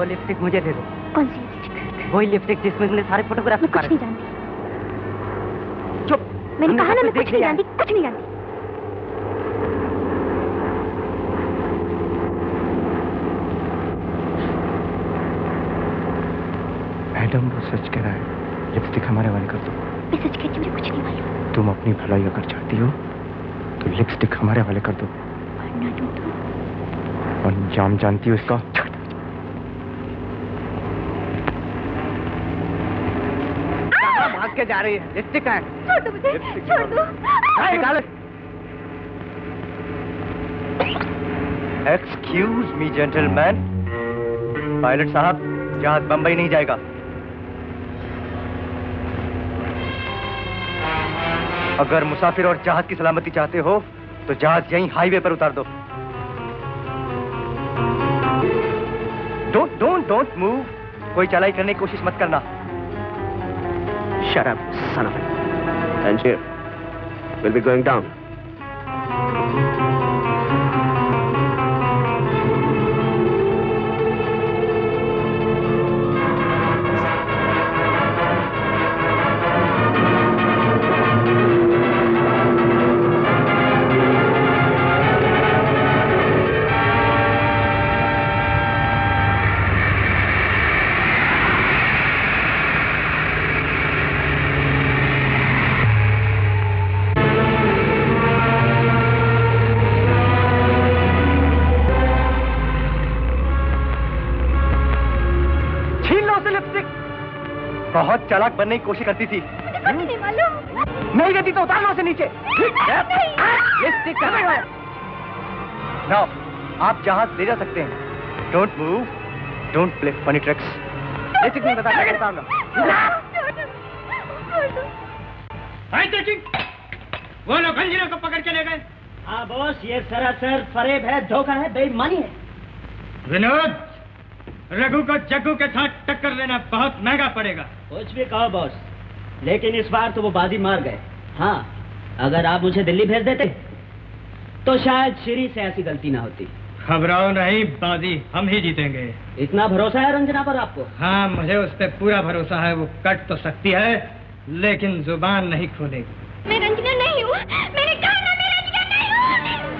Lipstick मुझे दे दो। कौन सी लिपस्टिक? वही लिपस्टिक जिसमें तुमने सारे फोटोग्राफ मैं कुछ नहीं जानती। चुप। मैंने कहा ना मैं कुछ नहीं जानती, कुछ नहीं जानती। मैडम वो सच कह रहा है, लिपस्टिक हमारे हवाले कर दो। मैं सच कहती हूँ, मुझे कुछ नहीं मालूम। तुम अपनी भलाई अगर चाहती हो तो लिपस्टिक हमारे हवाले कर दो। वरना तुम अंजाम जानती हो इसका? भाग के जा रही है, लिपस्टिक है। छोड़ दो मुझे, छोड़ दो। निकालो। एक्सक्यूज मी जेंटलमैन, पायलट साहब जहाज बंबई नहीं जाएगा। अगर मुसाफिर और जहाज की सलामती चाहते हो तो जहाज यहीं हाईवे पर उतार दो। डोंट मूव, कोई चलाई करने की कोशिश मत करना। Shut up, son of a... Tangier, we'll be going down. बहुत चालाक बनने की कोशिश करती थी। नहीं मालूम। नहीं देती तो उतार लो उसे नीचे। नाउ आप जहाज ले जा सकते हैं। Don't move, don't play funny tricks. Basic नहीं बता वो लोग रंजना को पकड़ के ले गए। हाँ बॉस, ये सरासर फरेब है, धोखा है, बेईमानी है। विनोद, रघु को जग्गू के साथ टक्कर लेना बहुत महंगा पड़ेगा। कुछ भी कहो बॉस, लेकिन इस बार तो वो बाजी मार गए। हाँ, अगर आप मुझे दिल्ली भेज देते तो शायद श्री से ऐसी गलती ना होती। घबराओ नहीं, बाजी हम ही जीतेंगे। इतना भरोसा है रंजना पर आपको? हाँ, मुझे उस पर पूरा भरोसा है। वो कट तो सकती है लेकिन जुबान नहीं खोलेगी। मैं रंजना नहीं हूँ, मैंने कहा ना मैं रंजना नहीं हूँ।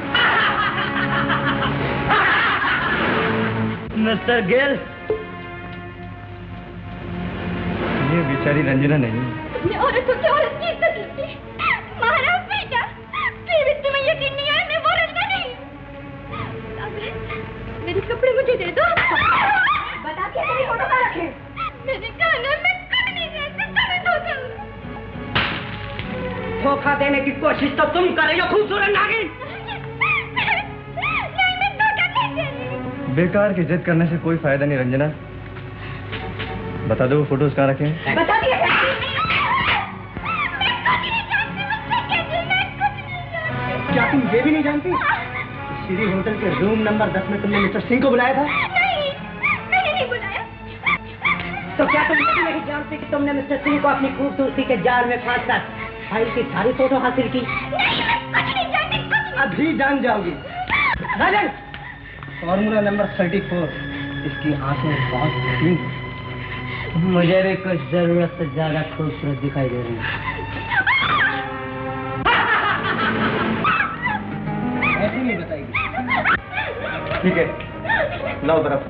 मिस्टर गिल, ये बेचारी रंजना नहीं। मैं औरतों की औरत की इज्जत की मारा बेटा, फिर भी तुम्हें यकीन नहीं आया मैं वो रंजना नहीं। मेरे कपड़े मुझे दे दो। बता दिया तेरी फोटो कहाँ रखे? मैंने कहा ना मैं कुछ नहीं जानती, तुम्हें धोखा। धोखा देने की कोशिश तो तुम कर रही हो खूबसूरत नागिन। नहीं, मैं धोखा नहीं दे रही। बेकार की जिद करने से कोई फायदा नहीं रंजना। बता दो वो फोटोज कहाँ रखे हैं? बता दिया। क्या तुम ये भी नहीं जानती? श्री होटल के रूम नंबर 10 में तुमने मिस्टर सिंह को बुलाया था? नहीं, मैंने नहीं बुलाया। तो क्या तुम ये भी नहीं जानती कि तुमने मिस्टर सिंह को अपनी खूबसूरती के जाल में फांस कर फाइल की सारी फोटो हासिल की? नहीं, मैं कुछ नहीं जानती, कुछ नहीं। अभी जान जाओगी। राजन, फॉर्मूला नंबर 34, इसकी आंखें बहुत हसीन हैं। मुझे भी कुछ जरूरत से ज्यादा खूबसूरत दिखाई दे रही है। ऐसे नहीं बताएगी। ठीक है, लाओ बर्फ।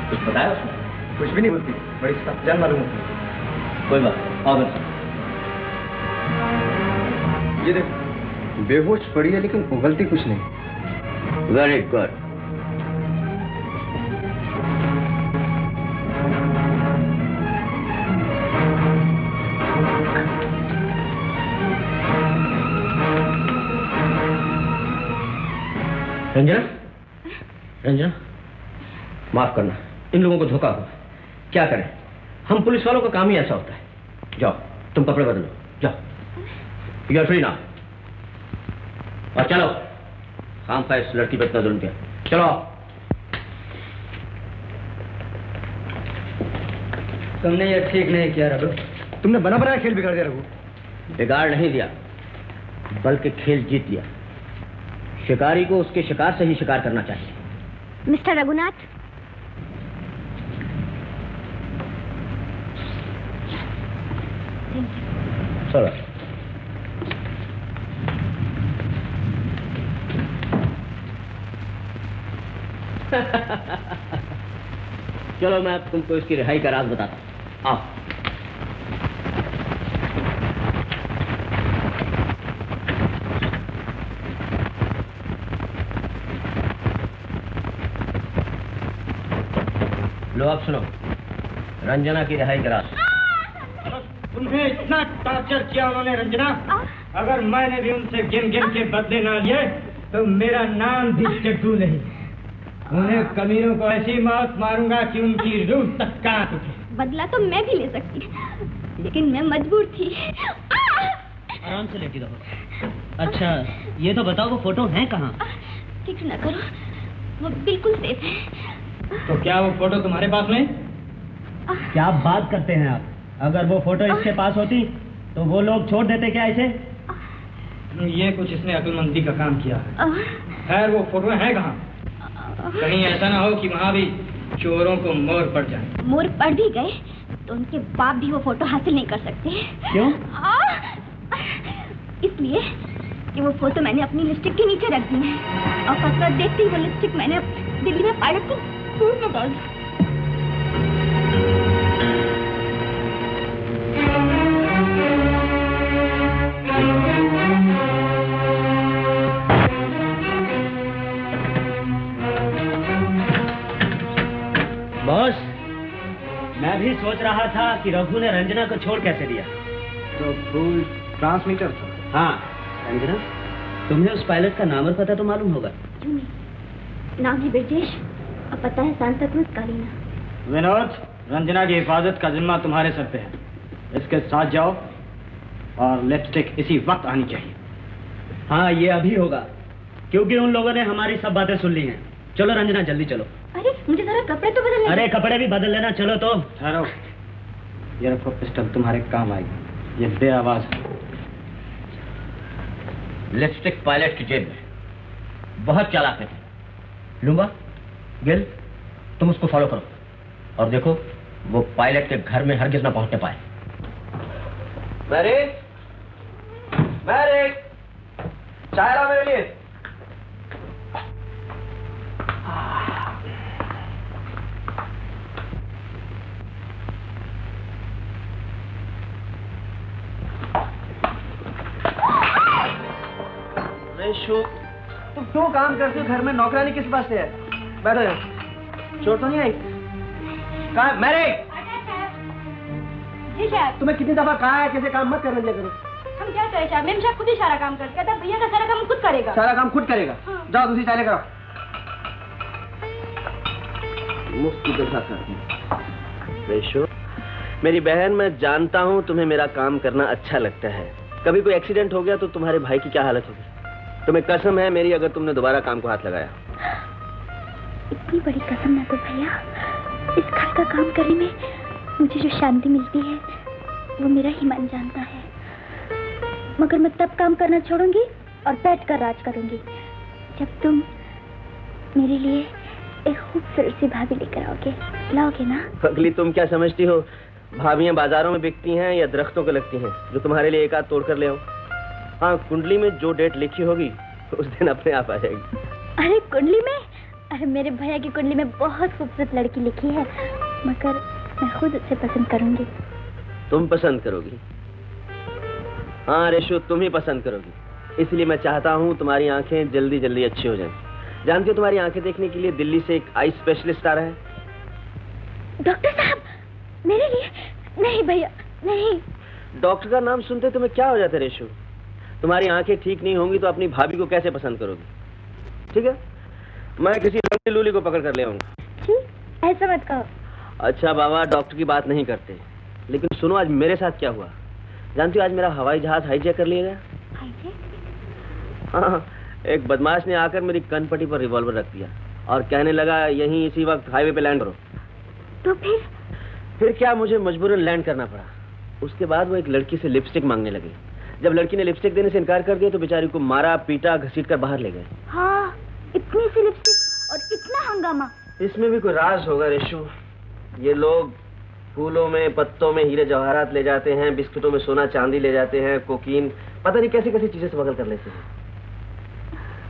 कुछ बताया उसने? कुछ भी नहीं बोलती, बड़ी जान मालूम होती। कोई बात और बता। ये देख, बेहोश पड़ी है लेकिन उगलती कुछ नहीं। Very good. रंजना, रंजना, माफ करना, इन लोगों को धोखा हुआ। क्या करें, हम पुलिस वालों का काम ही ऐसा होता है। जाओ, तुम कपड़े बदलो, जाओ। You are free now. और चलो, हम का इस लड़की पे इतना जुल्म किया। चलो। तुमने ये ठीक नहीं किया रघु। तुमने बना बनाया खेल बिगाड़ दिया रघु। बिगाड़ नहीं दिया, बल्कि खेल जीत लिया। शिकारी को उसके शिकार से ही शिकार करना चाहिए। मिस्टर रघुनाथ, चलो। चलो, मैं अब तुमको इसकी रिहाई का राज बताता हूं। आओ। लो, अब सुनो रंजना की रिहाई का राज। तुम्हें इतना टॉर्चर किया उन्होंने रंजना, अगर मैंने भी उनसे गिन गिन के बदले ना लिए तो मेरा नाम भी जग्गू नहीं। उन्हें कमीनों को ऐसी मौत मारूंगा कि उनकी रूह तक कांप उठे। बदला तो मैं भी ले सकती, लेकिन मैं मजबूर थी। आराम से लेटी रहो। अच्छा, ये तो बताओ वो फोटो है कहाँ? फिक्र न करो, वो बिल्कुल सेफ है। तो क्या वो फोटो तुम्हारे पास नहीं? क्या बात करते हैं आप? अगर वो फोटो इसके पास होती तो वो लोग छोड़ देते क्या इसे? ये कुछ इसने अक्लमंदी का काम किया है। खैर, वो फोटो है कहाँ? कहीं ऐसा ना हो कि वहाँ भी चोरों को मोर पड़ जाए। मोर पड़ भी गए तो उनके बाप भी वो फोटो हासिल नहीं कर सकते। क्यों? इसलिए कि वो फोटो मैंने अपनी लिपस्टिक के नीचे रख दी है और फसला देखते ही वो लिपस्टिक मैंने दिल्ली में पायलट को दूर में डाल दी। सोच रहा था कि रघु ने रंजना को छोड़ कैसे दिया। तो फूल ट्रांसमीटर था। हाँ रंजना, तुम्हें उस पायलट का नाम और पता तो मालूम होगा। क्यों नहीं, नाम है ब्रजेश और पता है सांता क्रूज कालीना। विनोद, रंजना की हिफाजत का जिम्मा तुम्हारे सर पे है। इसके साथ जाओ और लिपस्टिक इसी वक्त आनी चाहिए। हाँ ये अभी होगा, क्योंकि उन लोगों ने हमारी सब बातें सुन ली हैं। चलो रंजना जल्दी चलो। अरे मुझे जरा कपड़े तो बदलने। अरे कपड़े भी बदल लेना, चलो तो। ठहरो, ये रखो पिस्टल, तुम्हारे काम आएगी। ये बेआवाज है। लिपस्टिक पायलट की जेब में। बहुत चालाक है। लूंगा गिल, तुम उसको फॉलो करो और देखो वो पायलट के घर में हरगिज ना पहुंचने पाए। मैरिक, मैरिक, चाय लाओ मेरे लिए। रेशु, तुम क्यों काम करते हो घर में? नौकरानी किस पास से है? बैठो यहाँ। चोट तो नहीं आई? कहाँ मैरिक? जी साहब। तुम्हें कितनी दफा कहा है कैसे काम मत करने दिया करो। हम क्या करें साहब, मेम साहब खुद ही सारा काम करते हैं। भैया का सारा काम खुद करेगा। सारा काम खुद करेगा? हाँ। जाओ दूसरी चाय लेकर आओ। मुफ्त देखा रेशो, मेरी बहन, मैं जानता हूँ तुम्हें मेरा काम करना अच्छा लगता है। कभी कोई एक्सीडेंट हो गया तो तुम्हारे भाई की क्या हालत होगी? तुम्हें कसम है मेरी, अगर तुमने दोबारा काम को हाथ लगाया। इतनी बड़ी कसम ना तो भैया, इस घर का काम करने में मुझे जो शांति मिलती है वो मेरा ही मन जानता है। मगर मैं तब काम करना छोड़ूंगी और बैठकर राज करूंगी जब तुम मेरे लिए एक खूबसूरत सी भाभी लेकर आओगे। लाओगे ना? पगली, तुम क्या समझती हो भाभियां बाजारों में बिकती हैं या दरख्तों को लगती हैं जो तुम्हारे लिए एक हाथ तोड़ कर ले आऊं? हाँ, कुंडली में जो डेट लिखी होगी उस दिन अपने आप आ जाएगी। अरे कुंडली में? अरे मेरे भैया की कुंडली में बहुत खूबसूरत लड़की लिखी है, मगर मैं खुद उसे पसंद करूंगी। तुम पसंद करोगी? हाँ रेशो, तुम ही पसंद करोगी। इसलिए मैं चाहता हूँ तुम्हारी आंखें जल्दी जल्दी अच्छी हो जाएं। जानती हो तुम्हारी आंखें देखने के लिए दिल्ली से एक आई स्पेशलिस्ट आ रहा है। डॉक्टर साहब, मेरे लिए? नहीं भैया, नहीं। डॉक्टर का नाम सुनते तुम्हें क्या हो जाता है रेशो? तुम्हारी आंखें ठीक नहीं होंगी तो अपनी भाभी को कैसे पसंद करोगी? ठीक है, मैं किसी लंगड़ी लूली को पकड़ कर ले आऊंगा। ऐसा मत कहो। अच्छा बाबा, डॉक्टर की बात नहीं करते, लेकिन सुनो आज मेरे साथ क्या हुआ। जानती हो आज मेरा हवाई जहाज हाईजैक कर लिया गया। हाँ, एक बदमाश ने आकर मेरी कनपट्टी पर रिवॉल्वर रख दिया और कहने लगा यहीं इसी वक्त हाईवे पे लैंड करो। तो फिर क्या, मुझे मजबूरन लैंड करना पड़ा। उसके बाद वो एक लड़की से लिपस्टिक मांगने लगी। जब लड़की ने लिपस्टिक देने से इनकार कर दिया तो बेचारी को मारा, पीटा, घसीट कर बाहर ले गए। हाँ, इतनी सी लिपस्टिक और इतना हंगामा। इसमें भी कोई राज होगा रेशु। ये लोग फूलों में, पत्तों में हीरे जवाहरात ले जाते हैं, बिस्कुटों में सोना चांदी ले जाते हैं, कोकीन, पता नहीं कैसी कैसी चीजें स्मगल कर लेते हैं।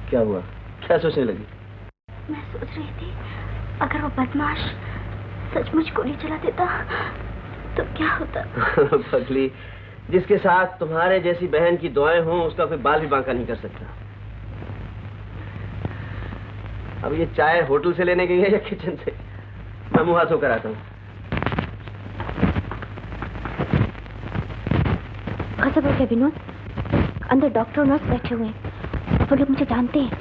क्या हुआ? क्या सोचने लगी? मैं सोच रही थी अगर वो बदमाश सचमुच गोली चला देता तो क्या होता। पगली, जिसके साथ तुम्हारे जैसी बहन की दुआएं हों उसका कोई बाल भी बांका नहीं कर सकता। अब ये चाय होटल से लेने गई है या किचन से? मैं मुंह हाथ होकर आता हूँ। कैसा बोल गया विनोद? अंदर डॉक्टर और नर्स बैठे हुए हैं, वो लोग मुझे जानते हैं।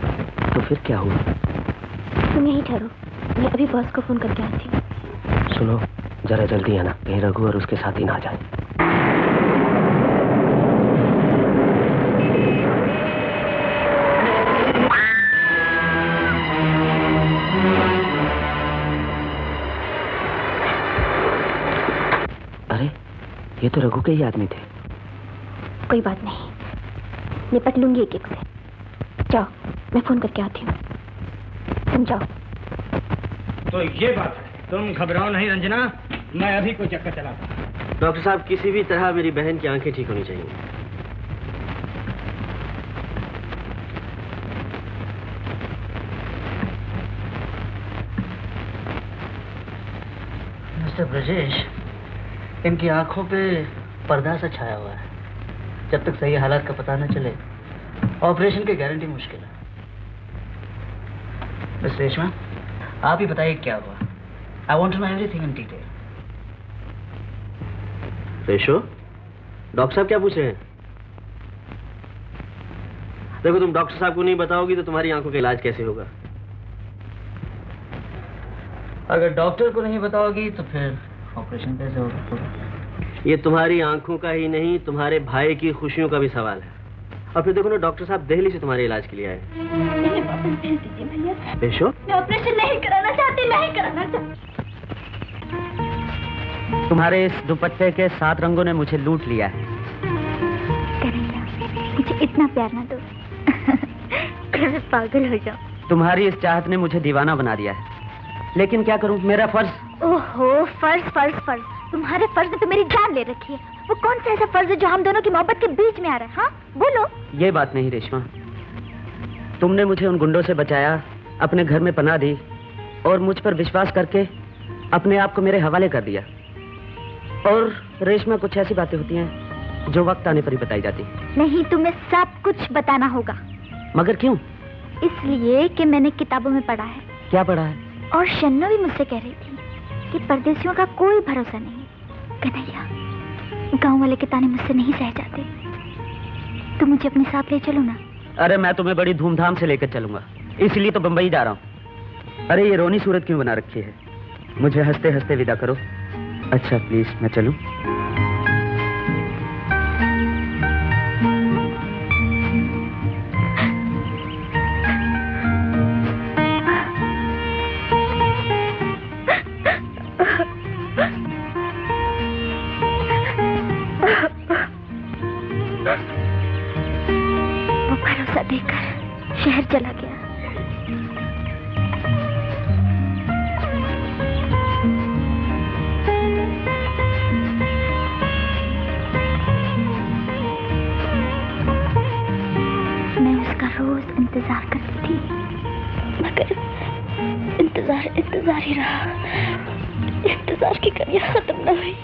तो फिर क्या हुआ? तुम यहीं ठहरो, मैं अभी बॉस को फोन करके आती हूँ। सुनो, जरा जल्दी आना, कहीं रघु और उसके साथी ना जाए। अरे, ये तो रघु के ही आदमी थे। कोई बात नहीं, निपट लूंगी एक एक से। जाओ, मैं फोन करके आती हूँ, तुम जाओ। तो ये बात है, तुम घबराओ नहीं रंजना, मैं अभी कोई चक्कर चलाता हूँ। डॉक्टर साहब, किसी भी तरह मेरी बहन की आंखें ठीक होनी चाहिए। मिस्टर ब्रजेश, इनकी आंखों पे पर्दा सा छाया हुआ है। जब तक सही हालात का पता न चले ऑपरेशन की गारंटी मुश्किल है। मिस रेशमा, आप ही बताइए क्या हुआ। I want to know everything in detail. पेशो, डॉक्टर साहब क्या पूछ रहे हैं? देखो, तुम डॉक्टर साहब को नहीं बताओगी तो तुम्हारी आंखों का इलाज कैसे होगा? अगर डॉक्टर को नहीं बताओगी तो फिर ऑपरेशन कैसे होगा? ये तुम्हारी आंखों का ही नहीं, तुम्हारे भाई की खुशियों का भी सवाल है। और फिर देखो ना, डॉक्टर साहब दिल्ली से तुम्हारे इलाज के लिए आए। मुझे वापस भेज दीजिए भैया। पेशो, मैं ऑपरेशन नहीं कराना चाहती, नहीं कराना चाहती। तुम्हारे इस दुपट्टे के 7 रंगों ने मुझे लूट लिया है। कन्हैया, मुझे इतना प्यार ना दो कि मैं पागल हो जाऊं। तुम्हारी इस चाहत ने मुझे दीवाना बना दिया है, लेकिन क्या करूं, मेरा फर्ज। ओहो, फर्ज फर्ज फर्ज, तुम्हारे फर्ज ने तो मेरी जान ले रखी है। वो कौन सा ऐसा फर्ज है जो हम दोनों की मोहब्बत के बीच में आ रहा है? हाँ बोलो। ये बात नहीं रेशमा, तुमने मुझे उन गुंडों से बचाया, अपने घर में पनाह दी और मुझ पर विश्वास करके अपने आप को मेरे हवाले कर दिया। और रेशमा, कुछ ऐसी बातें होती हैं जो वक्त आने पर ही बताई जाती। नहीं, तुम्हें सब कुछ बताना होगा। मगर क्यों? इसलिए कि मैंने किताबों में पढ़ा है। क्या पढ़ा है? और शन्नो भी मुझसे कह रही थी कि परदेसियों का कोई भरोसा नहीं। कन्हैया, गांव वाले के ताने मुझसे नहीं सह जाते। तुम मुझे अपने साथ ले चलो ना। अरे मैं तुम्हें बड़ी धूमधाम से लेकर चलूंगा, इसलिए तो बंबई जा रहा हूँ। अरे ये रोनी सूरत क्यों बना रखी है? मुझे हंसते हंसते विदा करो। अच्छा प्लीज, मैं चलूं? वो भरोसा देकर शहर चला गया। इंतजार करती थी, मगर इंतजार ही रहा। इंतजार की कड़ियां खत्म न हुई।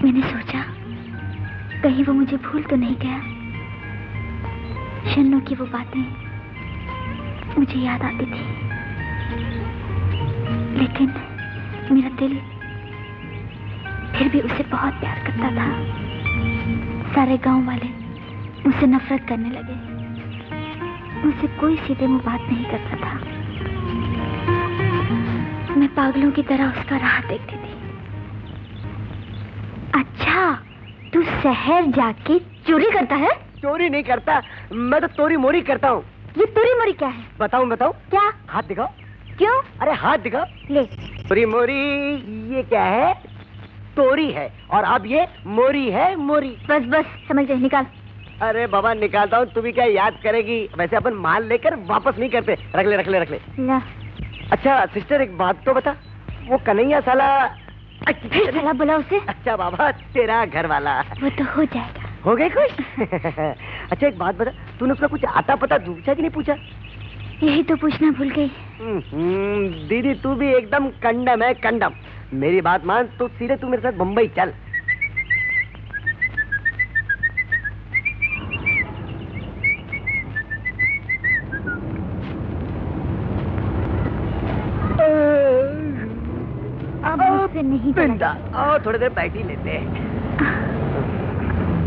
मैंने सोचा कहीं वो मुझे भूल तो नहीं गया। शन्नो की वो बातें मुझे याद आती थी, लेकिन मेरा दिल फिर भी उसे बहुत प्यार करता था। सारे गांव वाले मुझसे नफरत करने लगे। मुझसे कोई सीधे मुंह बात नहीं करता था। मैं पागलों की तरह उसका राह देखती थी। अच्छा, तू शहर जाके चोरी करता है? चोरी नहीं करता, मैं तो तोरी मोरी करता हूँ। ये तोरी मोरी क्या है? बताऊँ? क्या? हाथ दिखाओ। क्यों? अरे हाथ दिखाओ। ले। तोरी मोरी ये क्या है? तोरी है, और अब ये मोरी है। मोरी बस बस समझ गए, निकाल। अरे बाबा निकालता हूँ, तू भी क्या याद करेगी? वैसे अपन माल लेकर वापस नहीं करते। रख ले रख ले रख ले। अच्छा सिस्टर, एक बात तो बता, वो कन्हैया साला साला बोला उसे? अच्छा बाबा, तेरा घर वाला। वो तो हो जाएगा। हो गए खुश? अच्छा एक बात बता, तूने उसका कुछ आता पता पूछा कि नहीं पूछा? यही तो पूछना भूल गई। दीदी तू भी एकदम कंडम है, कंडम। मेरी बात मान, तो सीधे तू मेरे साथ मुंबई चल। नहीं और थोड़ी देर बैठी लेते हैं।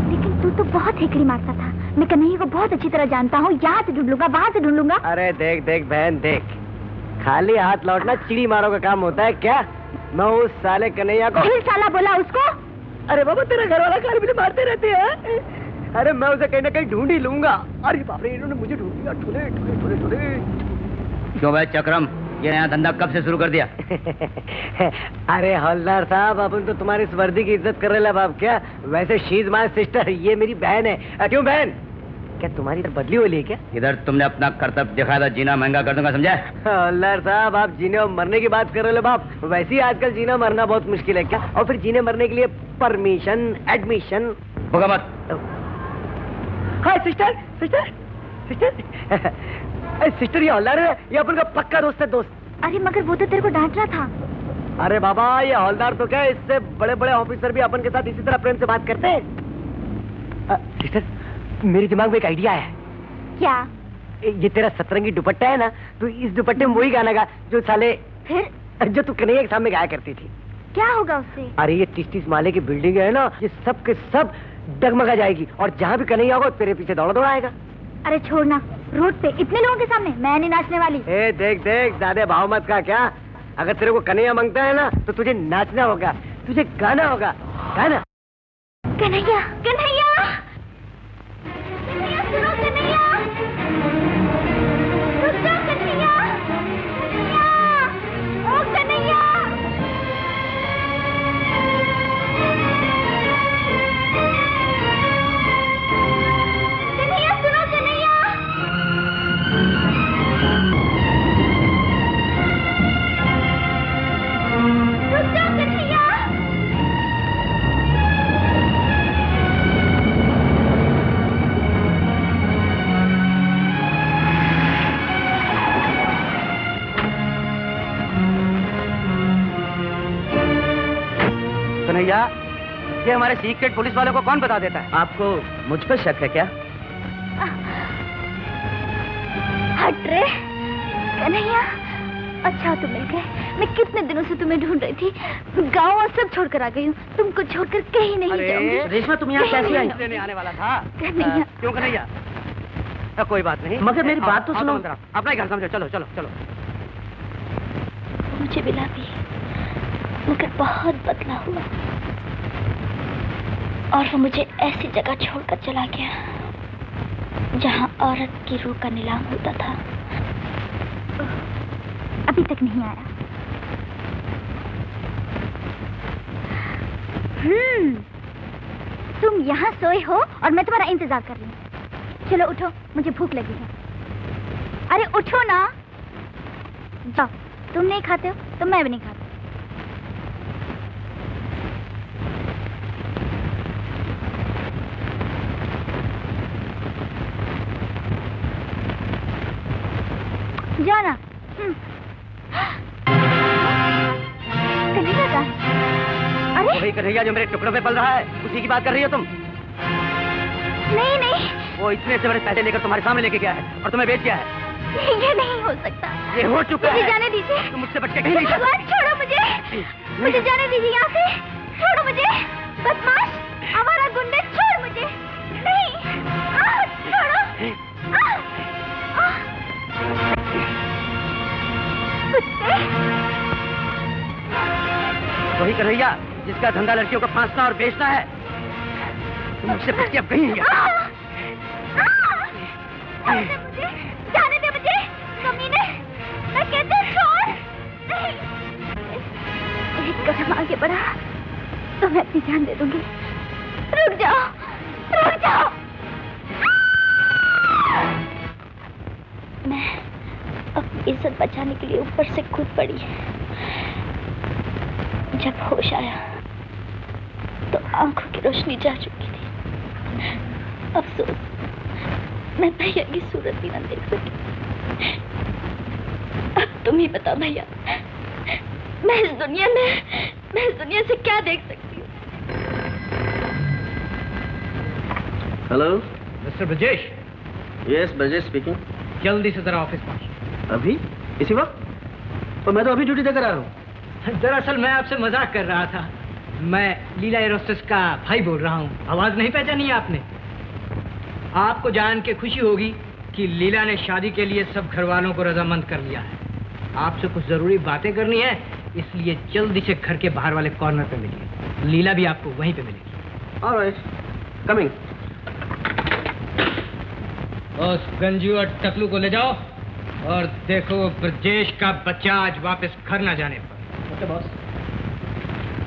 लेकिन तू तो बहुत हेकड़ी मारता था। मैं कन्हैया को बहुत अच्छी तरह जानता हूँ। यहाँ से ढूंढ लूंगा, वहाँ से ढूंढ लूंगा। अरे देख देख बहन देख, खाली हाथ लौटना चिड़ी मारो का काम होता है क्या? मैं उस साले कन्हैया को फिर साला बोला उसको? अरे बाबा, तेरा घर वाला कार भी मारते रहते हैं। अरे मैं उसे कहीं ना कहीं ढूंढ ही लूंगा। अरे बाप रे, इन्होंने मुझे ढूंढ लिया। ठुले ठुले ठुले ठुले। क्यों भाई चक्रम, ये नया धंधा कब से शुरू कर दिया? अरे हवलदार साहब, अपन तो तुम्हारी इस वर्दी की इज्जत कर रहे बाप। क्या वैसे शी इज माय सिस्टर, ये मेरी बहन है। क्यों बहन, क्या तुम्हारी इधर बदली हो ली है क्या? इधर तुमने अपना कर्तव्य दिखाया था, जीना महंगा कर दूंगा, समझा? हवलदार साहब, आप जीने और मरने की बात कर रहे हो बाप। वैसे ही आजकल जीना मरना बहुत मुश्किल है क्या? और फिर जीने मरने के लिए परमिशन, एडमिशन। होगा मत। हाय सिस्टर, सिस्टर सिस्टर सिस्टर, ये हवलदार है, ये अपन का पक्का दोस्त है, दोस्त। अरे मगर वो तो तेरे को डांट रहा था। अरे बाबा, ये हवलदार तो क्या, इससे बड़े बड़े ऑफिसर भी अपन के साथ इसी तरह प्रेम से बात करते हैं। सिस्टर, मेरे दिमाग में एक आइडिया है। क्या? ये तेरा सतरंगी दुपट्टा है ना, तो इस दुपट्टे में वही गाना गा जो साले, फिर जो तू कन्हैया के सामने गाया करती थी। क्या होगा उससे? अरे ये 30-30 माले की बिल्डिंग है ना, ये सब के सब डगमगा जाएगी और जहाँ भी कन्हैया होगा तेरे पीछे दौड़ आएगा। अरे छोड़ना, रोड पे इतने लोगों के सामने मैं नहीं नाचने वाली। ए देख देख, ज्यादा भाव मत का क्या। अगर तेरे को कन्हैया मांगता है ना तो तुझे नाचना होगा, तुझे गाना होगा, गाना। कन्हैया, कन्हैया, कन्हैया सुनो, कन्हैया, रुक जाओ कन्हैया, कन्हैया, ओ कन्हैया। कन्हैया सुनो, कन्हैया। रुक जाओ कन्हैया। कन्हैया, ये हमारे सीक्रेट पुलिस वालों को कौन बता देता है? आपको मुझ पर शक है क्या? हट रे कन्हैया, अच्छा तुम मिल गए। मैं कितने दिनों से तुम्हें ढूंढ रही थी, गाँव और सब छोड़कर आ गई हूँ, तुमको छोड़कर कहीं नहीं जाऊंगी। रेशमा, तुम यहाँ कैसे आई? लेने आने वाला था। कन्हैया। क्यों कन्हैया? कोई बात नहीं, मगर मेरी बात तो सुनो। अपना ही घर समझो, चलो चलो चलो। मुझे मिला भी, मगर बहुत बदला हुआ, और वो मुझे ऐसी जगह छोड़कर चला गया जहाँ औरत की रूह का नीलाम होता था। अभी तक नहीं आया। तुम यहाँ सोए हो और मैं तुम्हारा इंतजार कर रही हूँ। चलो उठो, मुझे भूख लगी है। अरे उठो ना, जाओ। तुम नहीं खाते हो तो मैं भी नहीं खाती। जाओ ना। कन्हैया का? अरे वही कन्हैया जो मेरे टुकड़ों पे पल रहा है, उसी की बात कर रही हो तुम? नहीं नहीं, वो इतने से बड़े पैसे लेकर तुम्हारे सामने लेके गया है और तुम्हें बेच गया है। ये नहीं हो सकता। ये हो चुका है। मुझे जाने दीजिए। तुम मुझसे बच के कहीं नहीं भगवान, छोड़ो मुझे, मुझे जाने दीजिए यहाँ से। छोड़ो मुझे, बदमाश, आवारा गुंडे, छोड़ मुझे। नहीं, छोड़ो। कुत्ते। वही कन्हैया जिसका धंधा लड़कियों को फांसना और बेचना है। तुम मुझसे बच के अब कहीं नहीं गया। जाने दे मुझे, कमीने, मैं कहती हूँ छोड़। नहीं, एक कदम आगे बढ़ा तो मैं अपनी जान दे दूंगी। रुक जाओ, रुक जाओ। मैं अपनी इज्जत बचाने के लिए ऊपर से कूद पड़ी। जब होश आया तो आंखों की रोशनी जा चुकी थी। अफसोस, मैं भैया की सूरत भी न देख सकी। अब तुम ही बताओ भैया, मैं इस दुनिया से क्या देख सकती हूँ? Hello mister Brajesh. Yes, Brajesh speaking. जल्दी से जरा ऑफिस पहुंच। अभी? इसी वक्त? तो मैं तो अभी ड्यूटी देकर आ रहा हूँ। दरअसल मैं आपसे मजाक कर रहा था। मैं लीला एरोस्टेस का भाई बोल रहा हूँ। आवाज नहीं पहचानी आपने? आपको जान के खुशी होगी कि लीला ने शादी के लिए सब घर वालों को रजामंद कर लिया है। आपसे कुछ जरूरी बातें करनी है, इसलिए जल्दी से घर के बाहर वाले कॉर्नर पे मिलिए। लीला भी आपको वहीं पे मिलेगी। Alright, coming. उस गंजू और टकलू को ले जाओ और देखो ब्रजेश का बच्चा आज वापस घर ना जाने पर। Okay boss.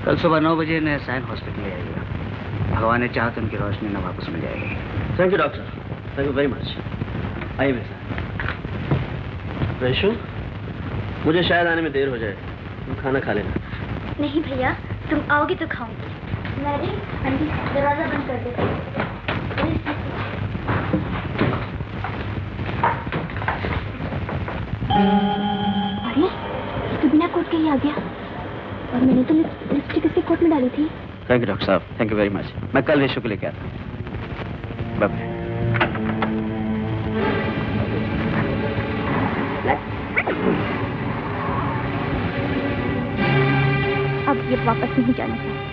कल सुबह 9 बजे नया साइन हॉस्पिटल ले आइएगा। भगवान ने चाहा तो उनकी रोशनी न वापस मिल जाएगी। Thank you doctor, thank you very much. आइए मेरे साथ। वैशु, मुझे शायद आने में देर हो जाए, तुम खाना खा लेना। नहीं भैया, तुम आओगे तो खाऊंगी। मैरी, आंटी, दरवाजा बंद कर दे। अरे, तो बिना कोट के ही आ गया। और मैंने तो लिपस्टिक इसके कोट में डाली थी। थैंक यू डॉक्टर साहब, थैंक यू वेरी मच। मैं कल रेशो को लेके आता हूँ। Bye bye. अब ये वापस नहीं जाना चाहिए।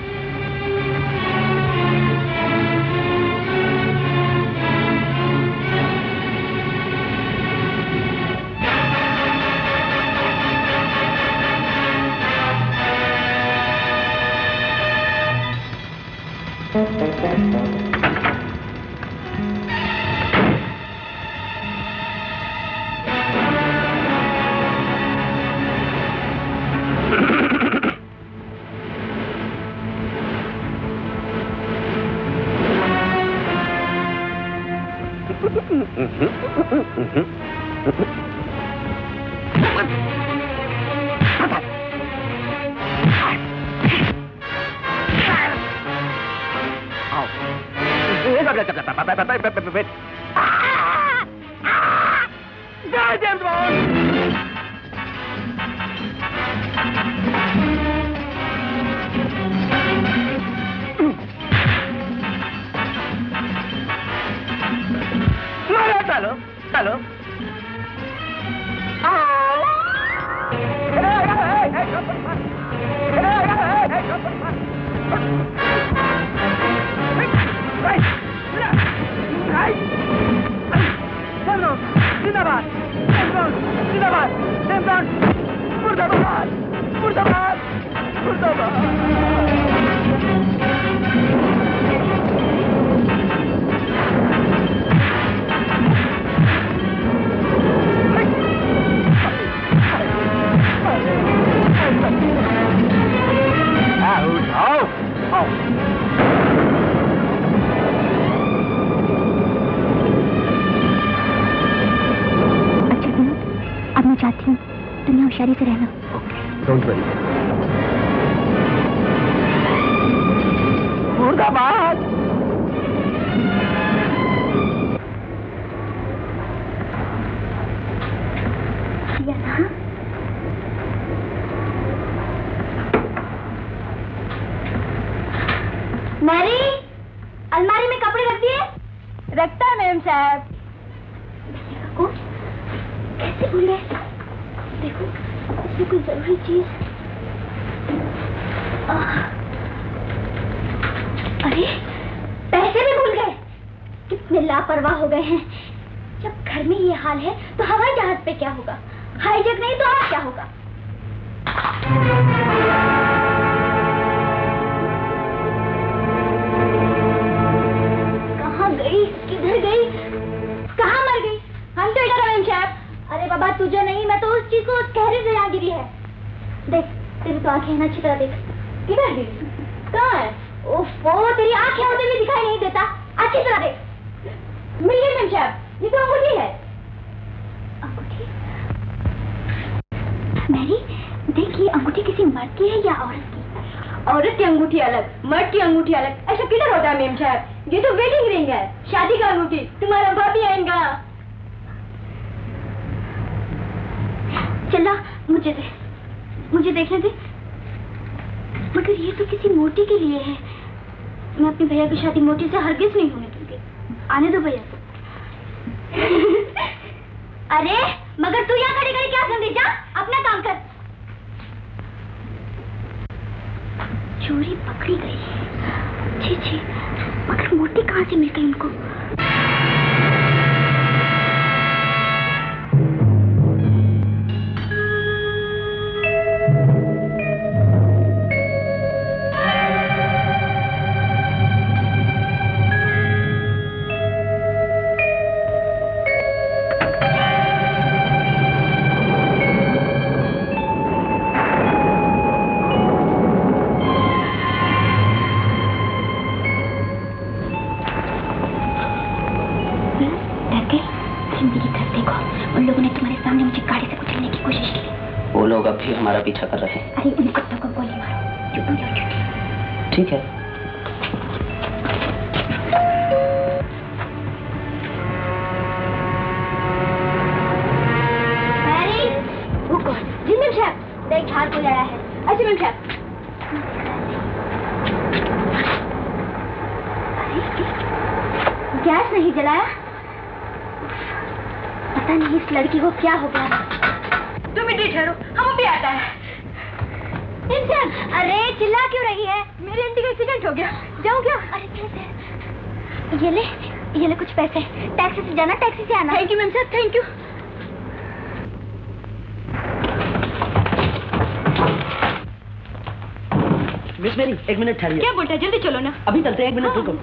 होशियारी से रहना। Don't worry. मुर्दाबाद। मैरी, अलमारी में कपड़े रख दिए? रखता है मैम साहब। कैसे भूल गए? देखो इसमें कोई जरूरी चीज। अरे पैसे भी भूल गए। कितने लापरवाह हो गए हैं। जब घर में ये हाल है तो हवाई जहाज पे क्या होगा? हाईजैक नहीं तो और क्या होगा? कहाँ गई? किधर गई? कहाँ मर गई? हम तो इधर हैं साहब। अरे बाबा तुझे नहीं, मैं तो उस चीज को कहरे से यहाँ गिरी है। देख तेरी तो आंखें अच्छी तरह देख। किधर गिरी? कहाँ है? ओफो तेरी आंखें होते हुए दिखाई नहीं देता। अच्छी तरह देख। मिल गई मैम साहब, ये तो अंगूठी है। अंगूठी? मैरी देख, ये अंगूठी किसी मर्द की है या औरत की? औरत की अंगूठी अलग, मर्द की अंगूठी अलग। ऐसा किधर होता है मैम साहब? ये तो वेडिंग रिंग है, शादी का अंगूठी। तुम्हारा भाभी आएगा। चला मुझे देखने दे। मगर ये तो किसी मोटी के लिए है। मैं अपने भैया की शादी मोटी से हरगिज नहीं होने दूंगी। आने दो भैया को। अरे मगर तू यहाँ खड़ी खड़ी क्या सुन? जा अपना काम कर। चोरी पकड़ी गई। छी छी, मगर मोटी कहाँ से मिल गई उनको? हमारा पीछा कर रहे हैं। अरे उन कुत्तों को गोली मारो। चुप हो जाओ। ठीक है। मैरी, वो कौन? जी मैम साहब, देख झाड़ कोई आया है। अच्छा मैम साहब। गैस नहीं जलाया? पता नहीं इस लड़की को क्या हो गया। तुम इतनी ठहरो, हम भी आता है। इंसान, अरे चिल्ला क्यों रही है? मेरे आंटी का एक्सीडेंट हो गया। जाओ क्या? अरे कैसे? ये ले कुछ पैसे। टैक्सी से जाना, टैक्सी से आना। Thank you ma'am sir, thank you. Miss मेरी, 1 मिनट ठहरिए। क्या बोलता है? जल्दी चलो ना। अभी चलते हैं, 1 मिनट रुको।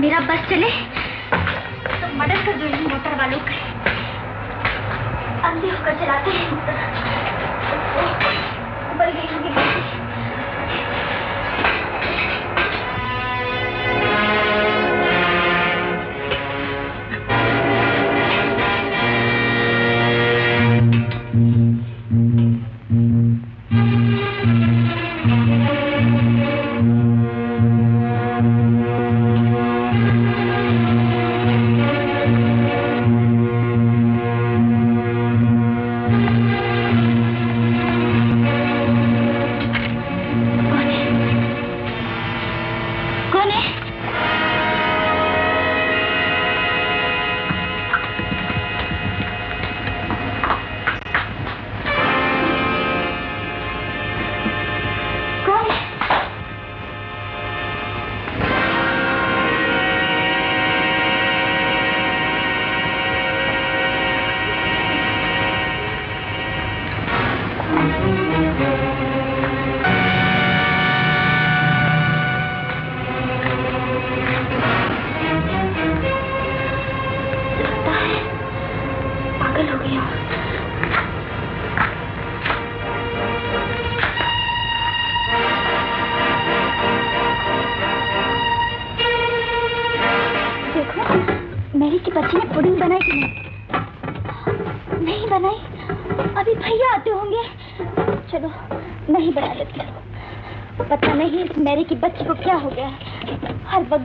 मेरा बस चले तो मदद कर दो इन मोटर वालों की। अंधे होकर चलाते हैं मोटर। बढ़ गई होगी गलती।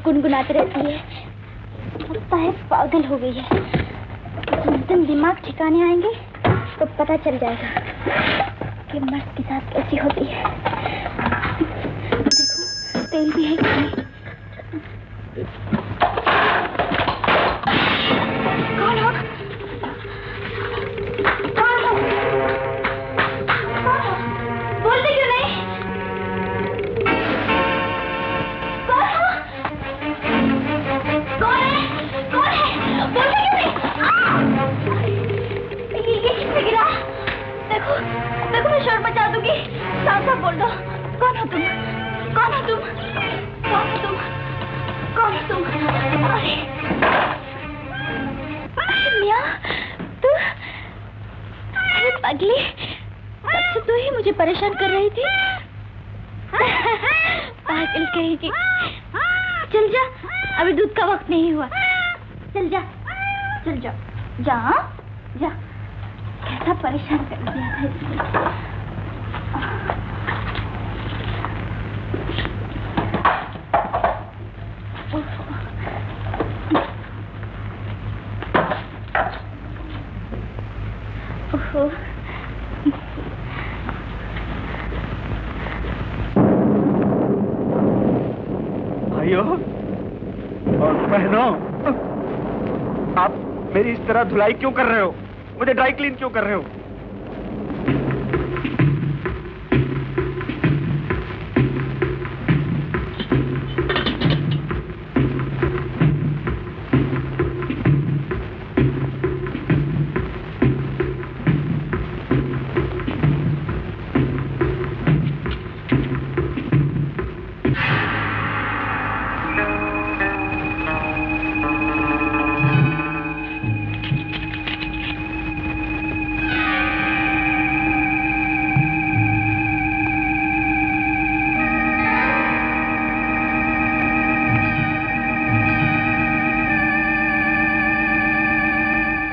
गुनगुनाते रहती है, लगता है पागल हो गई है। जिस दिन दिमाग ठिकाने आएंगे तो पता चल जाएगा कि मर्द के साथ कैसी होती है। देखो तेल भी है कि नहीं। कौन हो? कौन हो? कौन हो? बोलते क्यों नहीं? देखो मैं शोर मचा दूंगी। साफ साफ बोल दो, कौन हो तुम? कौन हो तुम? कौन हो तुम? कौन हो तुम? अरे मियां, तू अरे पगली, तब से तू ही मुझे परेशान कर रही थी। पागल कहेगी। चल जा, अभी दूध का वक्त नहीं हुआ। चल जा, चल जा, जा जा। कैसा परेशान कर दिया था इसने। ओहो। भाइयों और बहनों, आप मेरी इस तरह धुलाई क्यों कर रहे हो? मुझे ड्राई क्लीन क्यों कर रहे हो?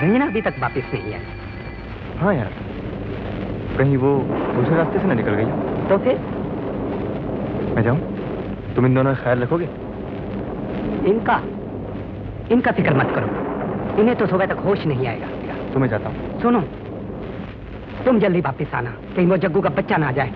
रंजना अभी तक वापस नहीं आई। हाँ यार, कहीं वो दूसरे रास्ते से ना निकल गई? तो फिर मैं जाऊं? तुम इन दोनों का ख्याल रखोगे? इनका फिक्र मत करो, इन्हें तो सुबह तक होश नहीं आएगा। तो मैं जाता हूँ। सुनो, तुम जल्दी वापस आना, कहीं वो जग्गू का बच्चा ना आ जाए।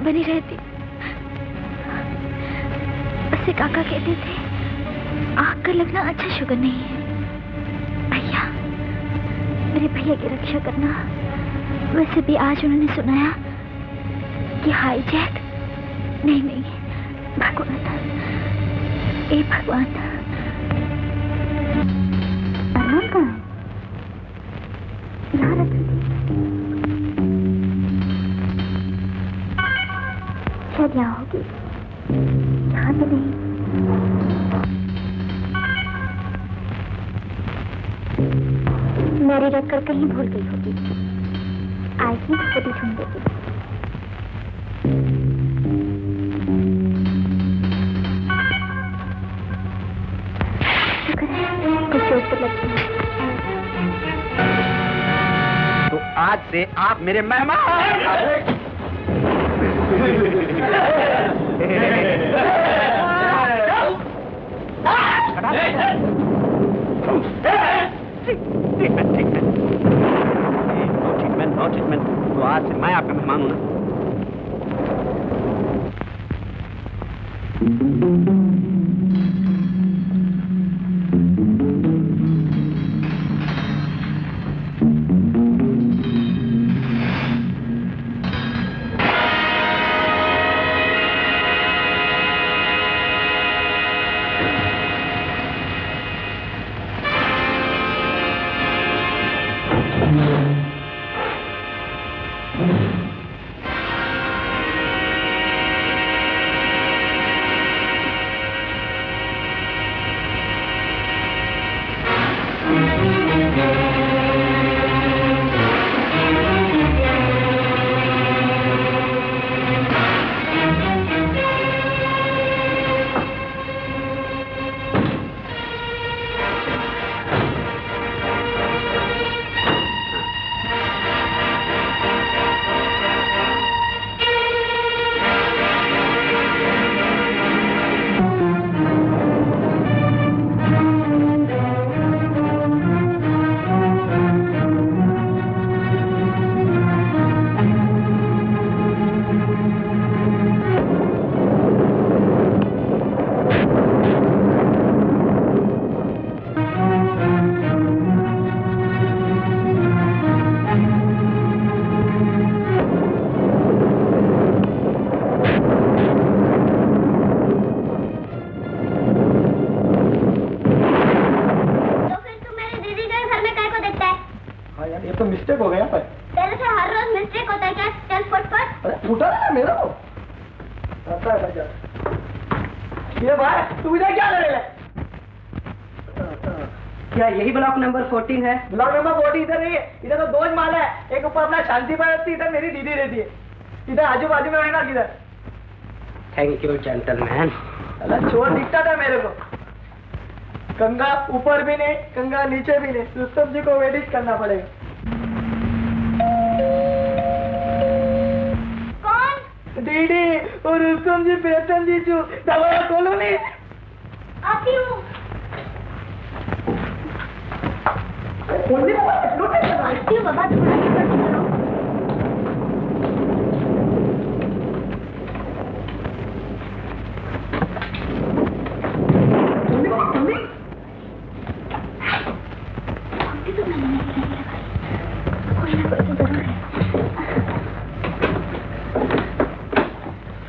बनी रहती। उससे काका कहते थे आग का लगना अच्छा शुगर नहीं है। भैया, मेरे भैया की रक्षा करना। वैसे भी आज उन्होंने सुनाया कि हाईजैक नहीं, भगवान, ए भगवान, अरमान कहाँ है? यहाँ रखी थी शायद, यहाँ होगी, यहाँ तो नहीं। मेरी रखकर कहीं भूल गई होगी। आएगी तो खुद ही ढूंढ देगी। से आप मेरे मेहमान। No treatment. तो आज से मैं आपका मेहमान हूं ना। ब्लॉक नंबर 14 इधर नहीं है, इधर तो दो माल है। एक ऊपर अपना शांति रहती, इधर मेरी दीदी रहती है। इधर आजू बाजू में रहना किधर। Thank you gentleman. अल्लाह चोर दिखता था मेरे को। गंगा ऊपर भी नहीं, गंगा नीचे भी नहीं। रुस्तम जी को वेडिंग करना पड़ेगा। कौन? दीदी और रुस्तम जी प्रीतम जी जो दवा खोलो नहीं। आती हूँ। बाबा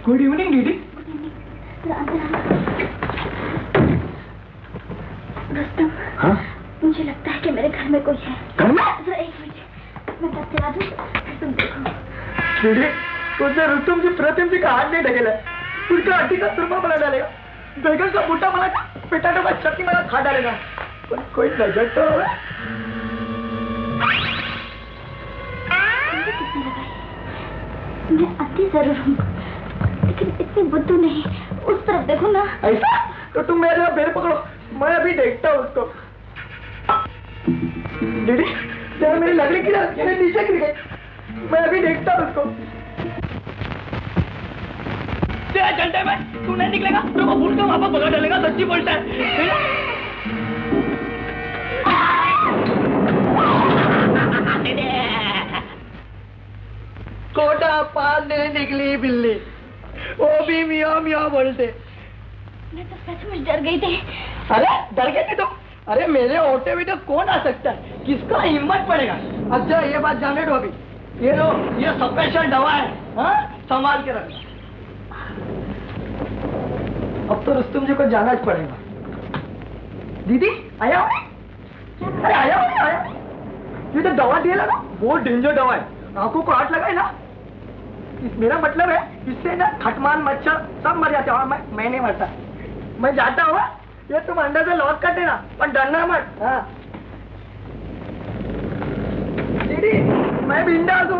गुड इवनिंग दीदी। रुस्तम, हाँ? मुझे लगता है कि मेरे घर में कोई है। घर में? एक मिनट, मैं तब चला दूं, तुम देखो। दीदी, उसने रुस्तम जी प्रीतम जी का हाथ नहीं ढकेला, उसका हड्डी का सुरमा बना डालेगा, बैगन का बूटा बना पिटाटो का चटनी बना खा डालेगा। कोई नजर तो मैं आती जरूर हूँ, लेकिन इतनी बुद्धू नहीं। उस तरफ देखो ना। ऐसा? तो तुम मेरे पैर पकड़ो, मैं अभी देखता हूँ उसको। दीदी, यार मेरी लकड़ी की नीचे गिर गई, मैं अभी देखता हूँ उसको। तेरा घंटे में तू नहीं निकलेगा तो वो भूल कर वापस पकड़ डालेगा। सच्ची बोलता है। कोटा पालने निकली बिल्ली, वो भी मियाँ मियाँ बोलते। मैं तो सचमुच डर गई थी। अरे डर गए थे तुम? अरे मेरे ऑटो में तो कौन आ सकता है, किसका हिम्मत पड़ेगा। अच्छा ये बात जाने दो अभी। ये लो, ये स्पेशल दवा है, हाँ? संभाल के रख। अब तो रुस्तम जी को जाना ही पड़ेगा। दीदी आया हो? अरे आया हो? आया? ये तो दवा दिया ना, बहुत डेंजर दवा है। आंखों को हाथ लगाए ना, मेरा मतलब है इससे ना खटमान मच्छर सब मर जाते हैं और मैं नहीं मरता। मैं जाता हूँ, ये तुम अंदर से लॉक कर देना पर डरना मत। हाँ दीदी, मैं बिंदास हूँ।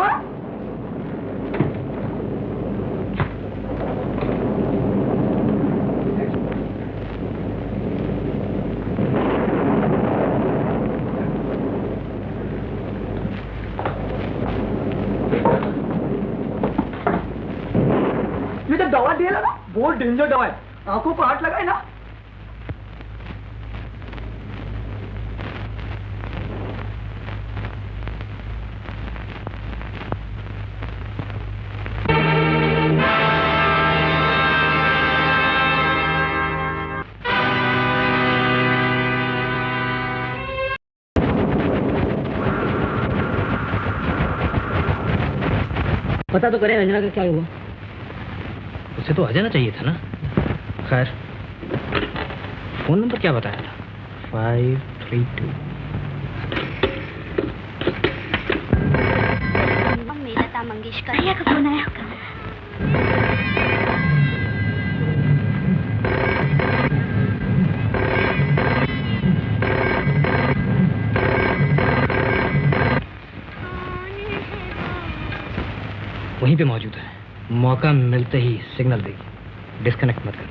ये तो दवा दिया ना, बहुत डेंजर दवा है, आंखों को हाथ लगाए ना। पता तो करे रंजना का क्या हुआ। उसे तो आ जाना चाहिए था ना। खैर, फोन नंबर क्या बताया था? 532। मेरा लता मंगेशकर भैया का फोन आया होगा। वहीं पे मौजूद है, मौका मिलते ही सिग्नल देगी। डिस्कनेक्ट मत कर।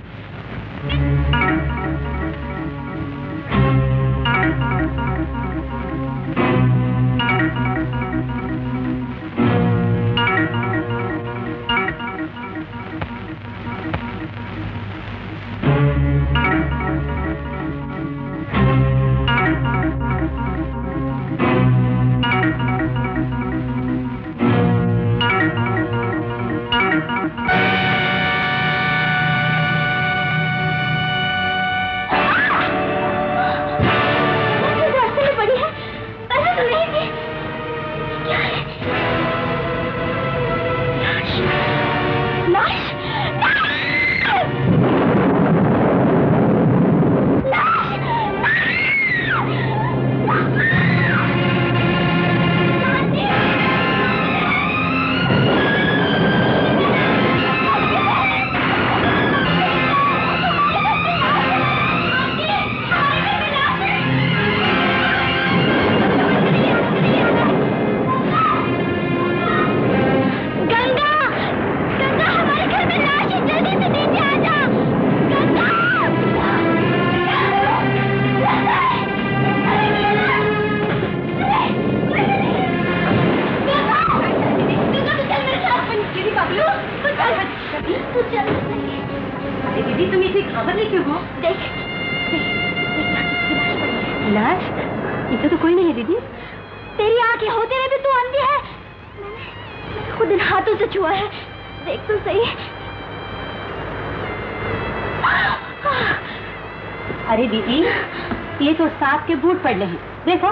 के बूट पड़े हैं, देखो।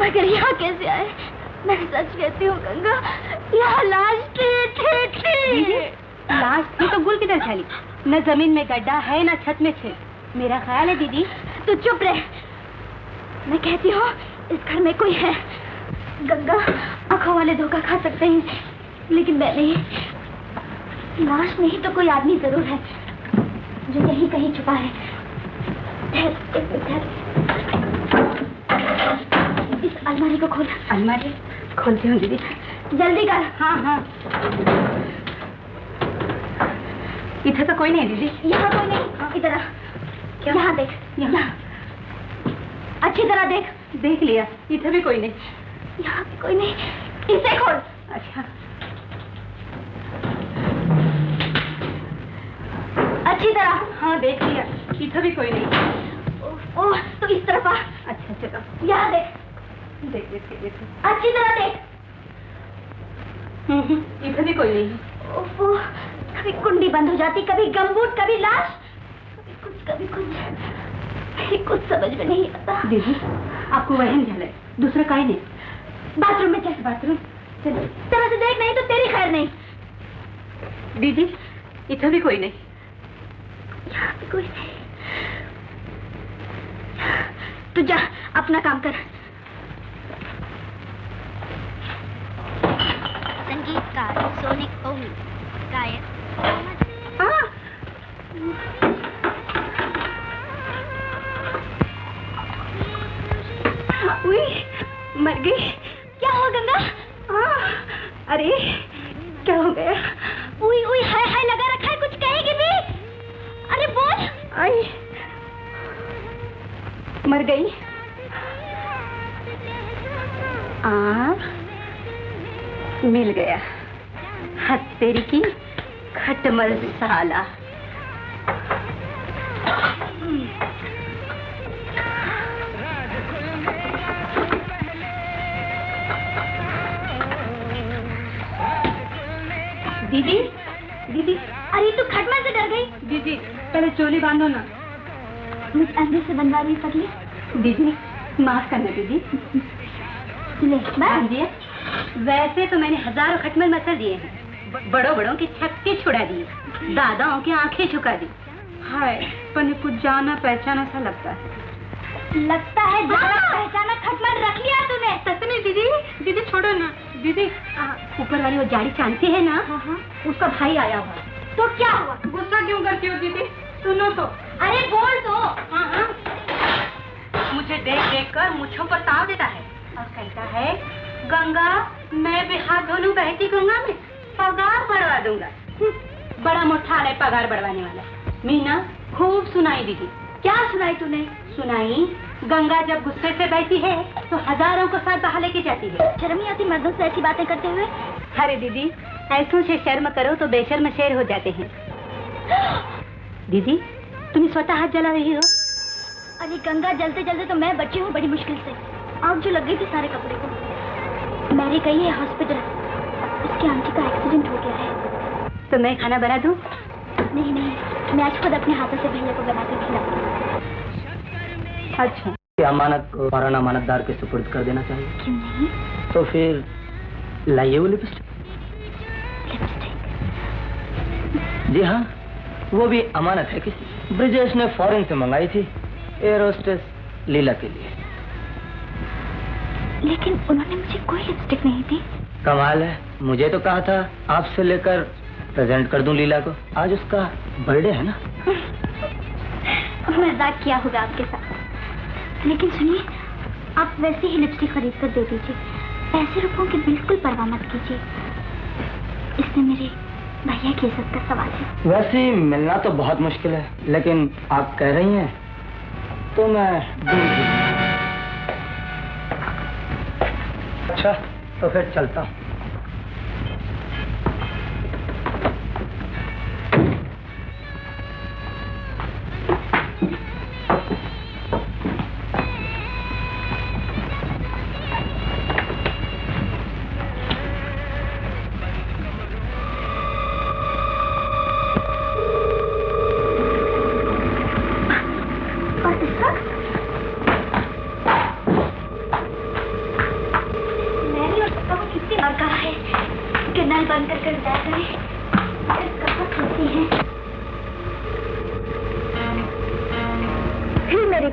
मगर यहाँ कैसे आए? मैं सच कहती हूँ गंगा, यहाँ लाश थी। लाश थी तो गुल किधर चली? न जमीन में गड्ढा है न छत में छेद। मेरा ख्याल है दीदी। तू चुप रहे। मैं कहती हूँ इस घर में कोई है। गंगा, आंखों वाले धोखा खा सकते हैं, लेकिन मैं नहीं। लाश नहीं तो कोई आदमी जरूर है जो यहीं कहीं छुपा है। इस अलमारी को खोल। अलमारी खोलती हूँ दीदी। जल्दी कर। हाँ हाँ। इधर तो कोई नहीं दीदी। यहाँ कोई नहीं। इधर आ। यहाँ देख। यहाँ अच्छी तरह देख। देख लिया, इधर भी कोई नहीं। यहाँ भी कोई नहीं। इसे खोल। अच्छा, अच्छी तरह। हाँ देख लिया, इधर भी कोई नहीं। ओह, तो इस तरफ आ। अच्छा चलो। यहाँ देख। देख देख देख। अच्छी तरह देख। इधर भी कोई नहीं। ओह, कभी कुंडी बंद हो जाती, कभी गमबूट, कभी लाश, कभी कुछ समझ में नहीं आता। दीदी, आपको वहम झाला है, दूसरा काहे नहीं। बाथरूम में चल। बाथरूम चलो। तरह से देख, नहीं तो तेरी खैर नहीं। दीदी, इधर भी कोई नहीं। यहाँ भी कोई नहीं। तू जा, अपना काम कर। संगीतकार सोनिक ओमी, गायक मर गई। क्या हुआ गंगा? अरे क्या हो गया? उई उई हाय हाय लगा रखा है, कुछ कहेगी भी? अरे बोल। आई मर गई। मिल गया। हद तेरी की खटमल साला। दीदी, दीदी, अरे तू खटमल से डर गई? दीदी पहले चोली बांधो ना। मुझ अंदर से बनवा रही पगली। दीदी माफ करना दीदी। ले बांध दिए। वैसे तो मैंने हजारों खटमल मसल दिए हैं, बड़ों बड़ों की छक्के छुड़ा दिए, दादाओं की आंखें झुका दी। हाय पर कुछ जाना पहचाना सा लगता है। लगता है जाना पहचाना खटमल रख लिया तूने। सच में दीदी, दीदी छोड़ो ना। दीदी ऊपर वाली वो जाड़ी चांदती है ना, उसका भाई आया हुआ। तो क्या हुआ? गुस्सा क्यों करती हो दीदी? सुनो तो। अरे बोल तो। हाँ। मुझे देख देख कर मुझों पर ताव देता है और कहता है, गंगा मैं भी हाथ धो लूं बहती गंगा में, पगार बढ़वा दूंगा। बड़ा मुठा है पगार बढ़वाने वाला। मीना खूब सुनाई दीदी। क्या सुनाई तूने? सुनाई गंगा जब गुस्से से बहती है तो हजारों को साथ बहा लेके जाती है। शर्म नहीं आती मर्दों से ऐसी बातें करते हुए? अरे दीदी ऐसों से शर्म करो तो बेशर्म शेर हो जाते हैं। दीदी तुम स्वतः हाथ जला रही हो? अरे गंगा जलते जलते तो मैं बची हूँ बड़ी मुश्किल से। आग जो लग गई थी सारे कपड़े को। मैरी गई है हॉस्पिटल, उसकी आंटी का एक्सीडेंट हो गया है। तो मैं खाना बना दूं? नहीं नहीं, मैं आज खुद अपने हाथों से भैया को बना के खिलाऊंगी। अच्छा, अमानत को फौरन अमानतदार के सुपुर्द कर देना चाहिए। क्यों नहीं? तो फिर लाइए वो लिपस्टिक। जी हाँ, वो भी अमानत है किसी। ब्रिजेश ने फॉरेन से मंगाई थी, एयर होस्टेस लीला के लिए। लेकिन उन्होंने मुझे कोई लिपस्टिक नहीं दी। कमाल है, मुझे तो कहा था आपसे लेकर प्रेजेंट कर दूं लीला को। आज उसका बर्थडे है ना। मजाक किया होगा आपके साथ। लेकिन सुनिए, आप वैसे ही लिपस्टिक खरीद कर दे दीजिए। पैसे रुपयों की बिल्कुल परवाह मत कीजिए। इसमें मेरे भैया की इज्जत का सवाल है। वैसे मिलना तो बहुत मुश्किल है, लेकिन आप कह रही हैं तो मैं दूंगी। अच्छा तो फिर चलता हूँ।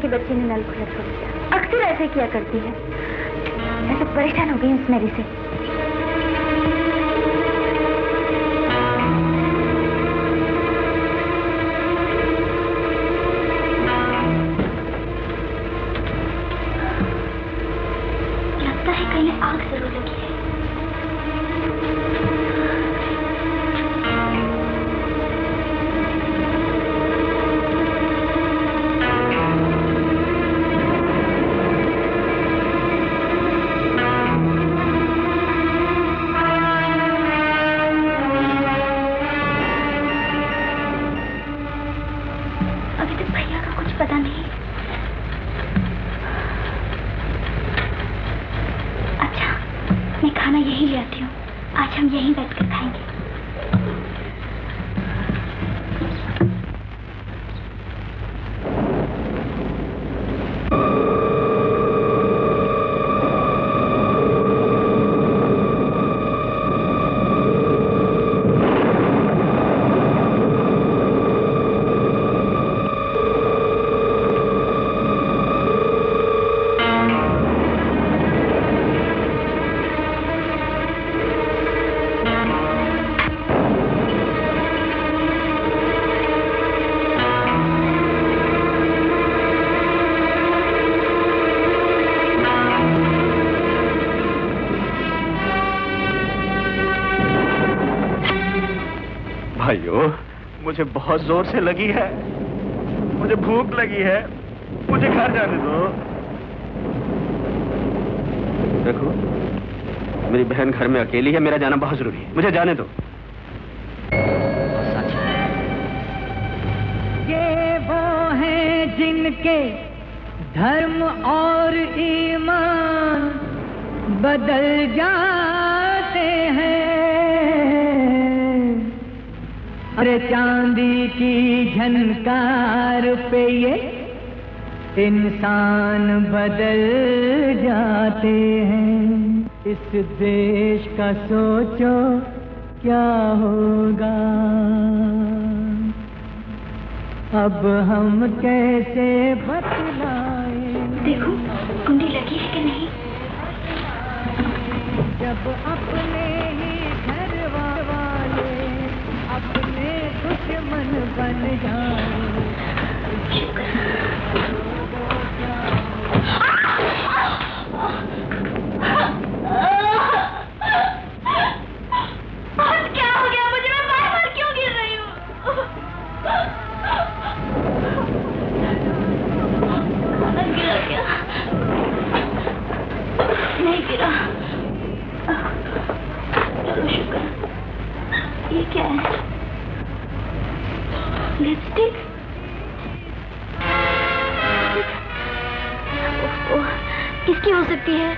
बच्चे ने नल खुला छोड़ दिया। अक्सर ऐसे किया करती है। मैं तो परेशान हो गई हूँ उस मेरी से। लगता है कहीं आग जरूर लगी है। यहीं बैठकर खाएंगे। मुझे बहुत जोर से लगी है, मुझे भूख लगी है, मुझे घर जाने दो। देखो मेरी बहन घर में अकेली है, मेरा जाना बहुत जरूरी है, मुझे जाने दो। जिनके धर्म और ईमान बदल जाते हैं, अरे चांदी की झनकार पे ये इंसान बदल जाते हैं। इस देश का सोचो क्या होगा, अब हम कैसे बतलाएं। देखो कुंडी लगी है कि नहीं। जब अपने ही घर वाले अपने दुश्मन बन जाए। क्या हो गया मुझे? मैं बार-बार क्यों गिर रही हूँ? गिरा क्या? नहीं गिरा। शुक्र। ये क्या है? लिपस्टिक? ओह, किसकी हो सकती है?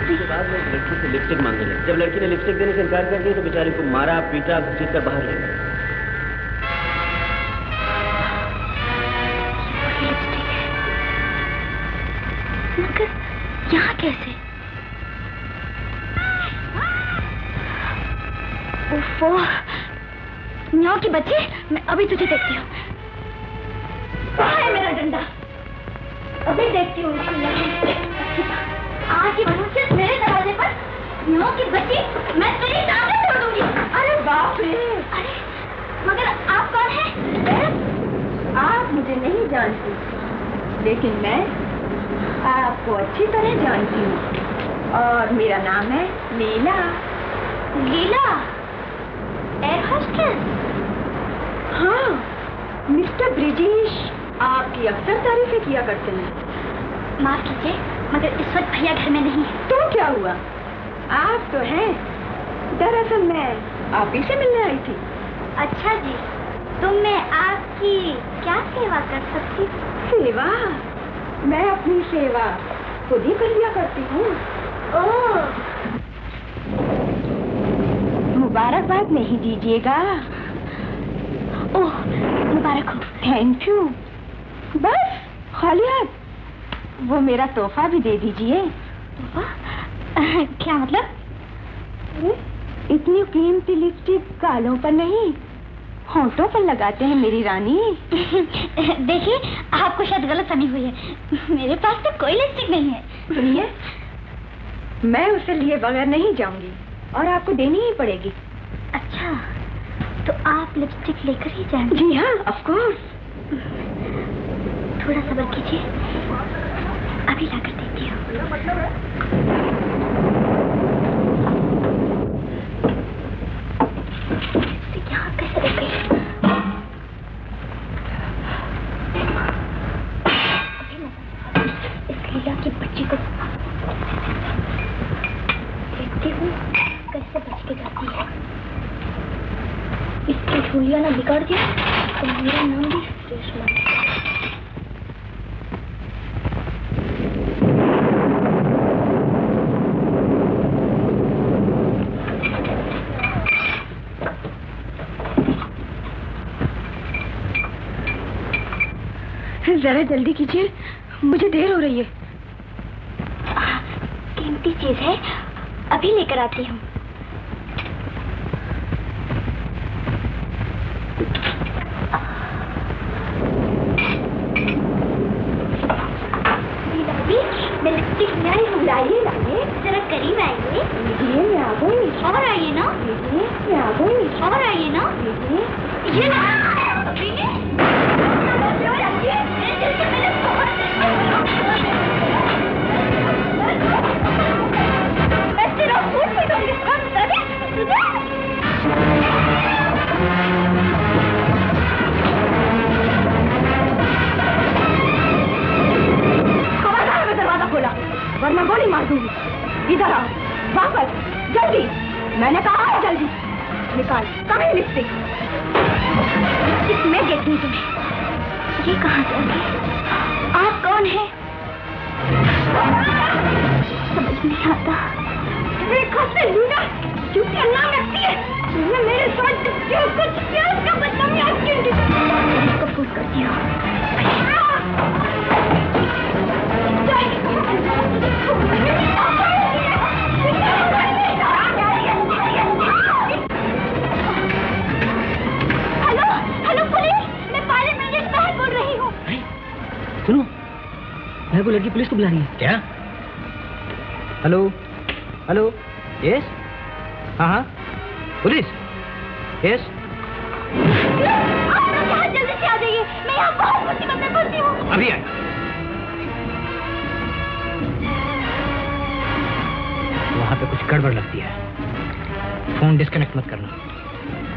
उसके बाद में लड़की से लिपस्टिक मांगने लगे। जब लड़की ने लिपस्टिक देने से इनकार कर दिया तो बेचारे को मारा, पीटा, घसीट कर बाहर ले गए। मगर यहाँ कैसे? ओफो, न्याओ की बच्ची, मैं अभी तुझे देखती हूँ। कहाँ है मेरा डंडा? अभी देखती हूँ। आज ही सिर्फ मेरे दरवाजे पर न्याओ की बच्ची, मैं तेरी टांगें तोड़ दूंगी। अरे बाप रे! अरे मगर आप कौन हैं? आप मुझे नहीं जानती, लेकिन मैं आपको अच्छी तरह जानती हूँ और मेरा नाम है लीला। लीला? Air hostess? हाँ, मिस्टर ब्रिजेश आपकी अक्सर तारीफें किया करते हैं। माफ कीजिए, मगर इस वक्त भैया घर में नहीं है। तो क्या हुआ? आप तो हैं। दरअसल मैं आप ही से मिलने आई थी। अच्छा जी, तो मैं आपकी क्या सेवा कर सकती? सेवा? मैं अपनी सेवा खुद ही कर लिया करती हूँ। ओह, मुबारकबाद नहीं दीजिएगा? ओह, मुबारक हो। Thank you. बस खाली हाथ? वो मेरा तोहफा भी दे दीजिए। तोहफा? क्या मतलब? इतनी कीमती लिपस्टिक गालों पर नहीं, होंठों पर लगाते हैं मेरी रानी। देखिए, आपको शायद गलतफहमी हुई है। मेरे पास तो कोई लिपस्टिक नहीं है। सुनिए, मैं उसे लिए बगैर नहीं जाऊंगी और आपको देनी ही पड़ेगी। अच्छा, तो आप लिपस्टिक लेकर ही जाएंगे? जी हाँ, ऑफ कोर्स। थोड़ा सब्र कीजिए, अभी लाकर देती हूँ। यहाँ कैसे रख गई? इस लीला की बच्ची को देखती हूँ कैसे बच के जाती है। इसकी झूलिया ना बिगाड़ दिया तो मेरा नाम भी रेशमा। जरा जल्दी कीजिए, मुझे देर हो रही है। कीमती चीज है, अभी लेकर आती हूँ। लाइए लाइए, जरा करीब आइए। लीजिए, मैं आ गई। और आइए ना। लीजिए, मैं आ गई। और आइए ना। लीजिए, ये ना। दरवाजा खोला वरना गोली मार दूंगी। इधर आओ, वापस, जल्दी। मैंने कहा है जल्दी। निकाल, कहाँ है लिपस्टिक? लिपस्टिक मैं देती हूँ तुम्हें। ये कहाँ से आ गई? आप कौन है? समझ नहीं आता। देखो से लीना, क्योंकि अल्लाह लगती है। तुमने मेरे साथ जो कुछ किया उसका बदला मैं आपकी इसको फोन करती हूँ। हेलो हेलो पुलिस, मैं पायलट मैनेजर साहब बोल रही हूँ। सुनो, मैं को लड़की पुलिस को बुला रही है। क्या? हेलो हेलो, यस, हाँ हाँ, पुलिस, यस। आप लोग यहाँ जल्दी से आ जाइए, मैं यहाँ बहुत मुसीबत में फंसी हूँ। अभी आए। वहाँ पे कुछ गड़बड़ लगती है। फोन डिस्कनेक्ट मत करना,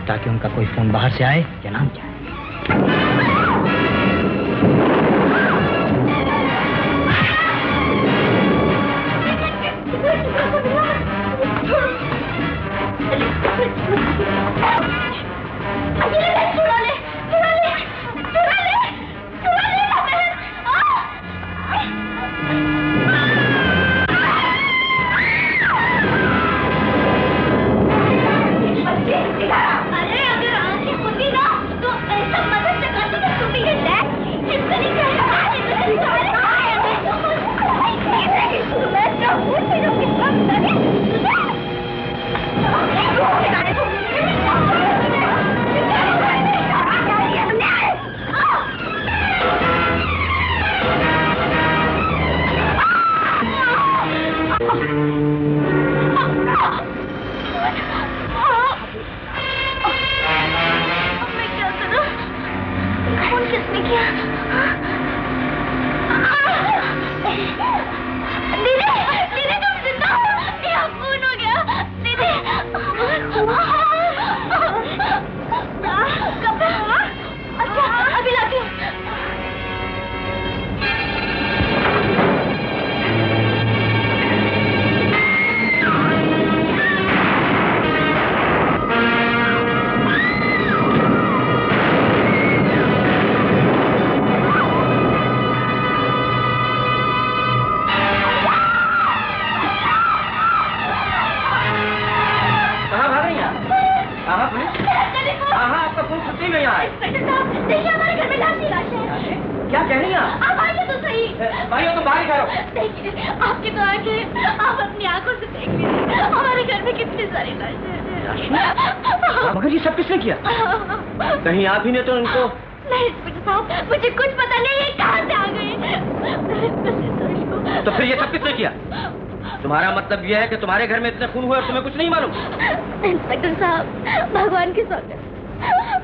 ताकि उनका कोई फोन बाहर से आए या ना जाए। कहीं आप ही ने तो इनको? नहीं इंस्पेक्टर साहब, मुझे कुछ पता नहीं है कहाँ से आ गए। तो फिर ये सब किसने किया? तुम्हारा मतलब ये है कि तुम्हारे घर में इतने खून हुए और तुम्हें कुछ नहीं मालूम? इंस्पेक्टर साहब, भगवान की सौगंध,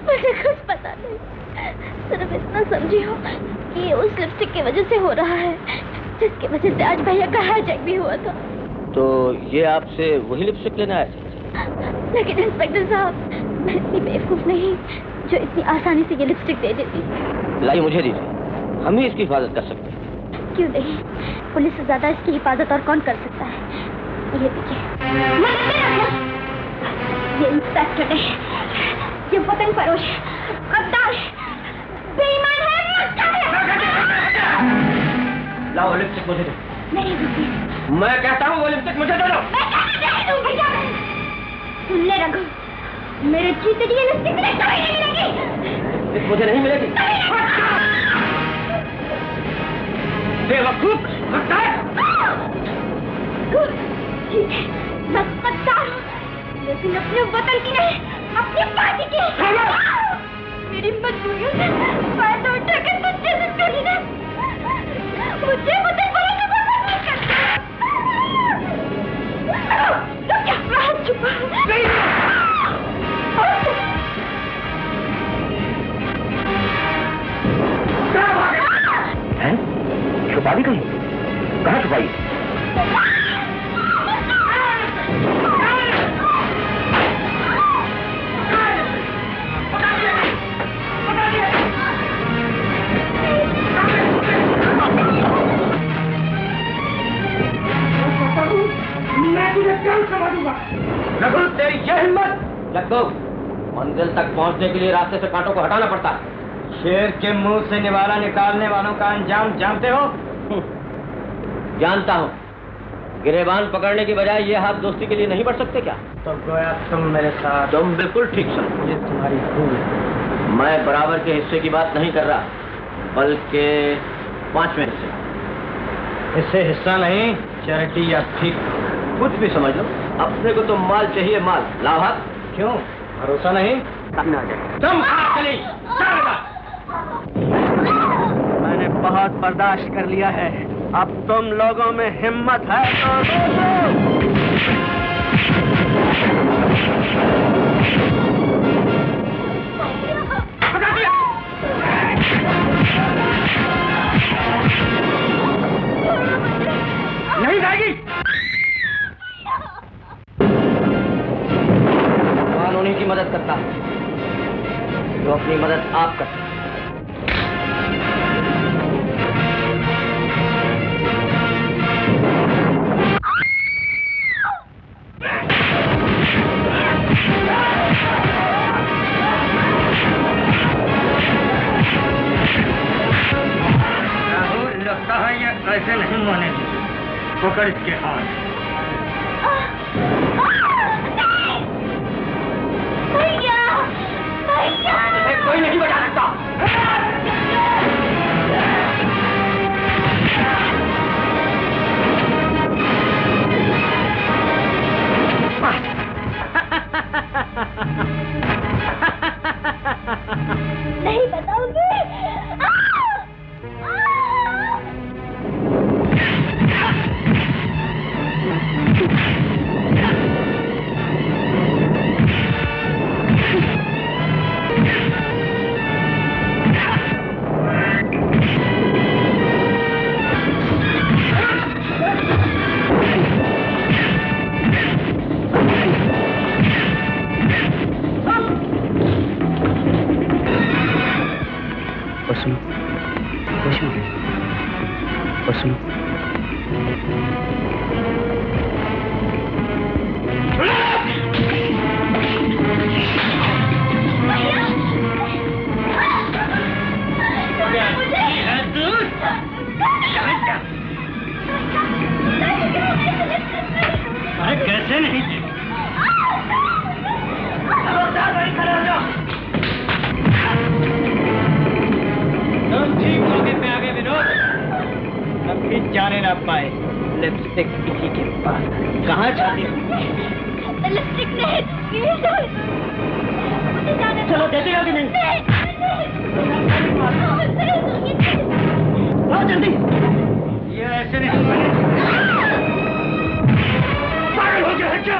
मुझे कुछ पता नहीं। सिर्फ इतना समझी हूँ कि ये उस लिपस्टिक की वजह से हो रहा है जिसकी वजह से आज भैया का हाईजैक भी हुआ था। तो ये आपसे वही लिपस्टिक लेने आए थे? लेकिन इंस्पेक्टर साहब, मैं इतनी बेवकूफ नहीं जो इतनी आसानी से ये लिपस्टिक दे देती। लाइए मुझे दीजिए, हम ही इसकी हिफाजत कर सकते हैं। क्यों नहीं, पुलिस से ज्यादा इसकी हिफाजत और कौन कर सकता है। ये देखिए, ये इंस्पेक्टर है, ये वतन फरोश, गद्दार, बेईमान है, मक्कार है। लाओ लिपस्टिक मुझे दो। नहीं दूंगी। मैं कहता हूँ वो लिपस्टिक मुझे दे दो। मैं नहीं दूंगी। सुन ले रघु, मेरे जीते जी लिपस्टिक मुझे कभी नहीं मिलेगी। मुझे नहीं मिलेगी। बेवकूफ, ठीक है, मैं गद्दार हूँ, लेकिन अपने वतन की नहीं, अपनी पार्टी की। मेरी मजबूरी से फायदा उठाकर मुझे से चली ना, मुझे वतन पर बर्बाद नहीं करता। तो क्या राहत छुपा नहीं। छुपा भी कहीं? कहाँ छुपाई? मैं तुझे कल समझूंगा। रघु, तेरी ये हिम्मत! लगो मंजिल तक पहुंचने के लिए रास्ते से कांटों को हटाना पड़ता है। शेर के मुंह से निवाला निकालने वालों का अंजाम जानते हो? जानता हूँ। गिरेबान पकड़ने की बजाय ये हाथ दोस्ती के लिए नहीं बढ़ सकते क्या? तो गोया तुम मेरे साथ। तुम बिल्कुल ठीक सर। ये तुम्हारी भूल है। मैं बराबर के हिस्से की बात नहीं कर रहा, बल्कि 5वें हिस्से। इससे हिस्सा नहीं, चैरिटी या ठीक कुछ भी समझ लो। अपने को तो माल चाहिए, माल। लाओ हाथ। क्यों? भरोसा नहीं? तुम चली। मैंने बहुत बर्दाश्त कर लिया है, अब तुम लोगों में हिम्मत है तो नहीं जाएगी। भगवान उन्हीं की मदद करता है जो अपनी मदद आप करते हैं। लगता है ये ऐसे नहीं मानेगी। पकड़ इसके हाथ। कोई नहीं बचा सकता। नहीं बताऊंगी। कैसे नहीं? तुम ठीक मौके पे आ गए विनोद। कभी जाने ना पाए। लिपस्टिक किसी के पास कहाँ जाती है? लिपस्टिक नहीं। चलो देते हो कि नहीं? आओ जल्दी। ये ऐसे नहीं पागल हो गया है क्या?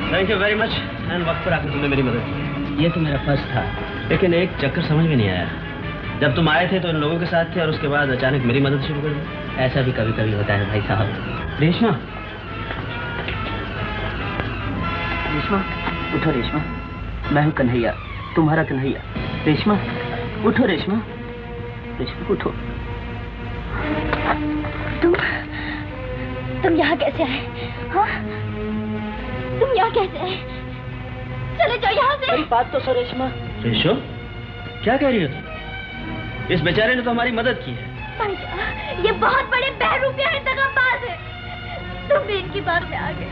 Thank you very much. And वक्त पर आकर तुमने मेरी मदद की। ये तो मेरा फर्ज था, लेकिन एक चक्कर समझ में नहीं आया। जब तुम आए थे तो इन लोगों के साथ थे और उसके बाद अचानक मेरी मदद शुरू कर दी। ऐसा भी कभी कभी होता है भाई साहब। रेशमा, रेशमा उठो। रेशमा, मैं हूँ कन्हैया, तुम्हारा कन्हैया। रेशमा उठो। रेशमा, रेशमा उठो। तुम यहाँ कैसे आए? हाँ, तुम यहाँ कैसे आए? चले जाओ यहाँ से। मेरी बात तो सुनो रेशमा। रेशो, क्या कह रही हो तुम? इस बेचारे ने तो हमारी मदद की है। भाईजान, ये बहुत बड़े बहरूपिया इंतकामबाज है। तुम भी इनकी बात में आ गए।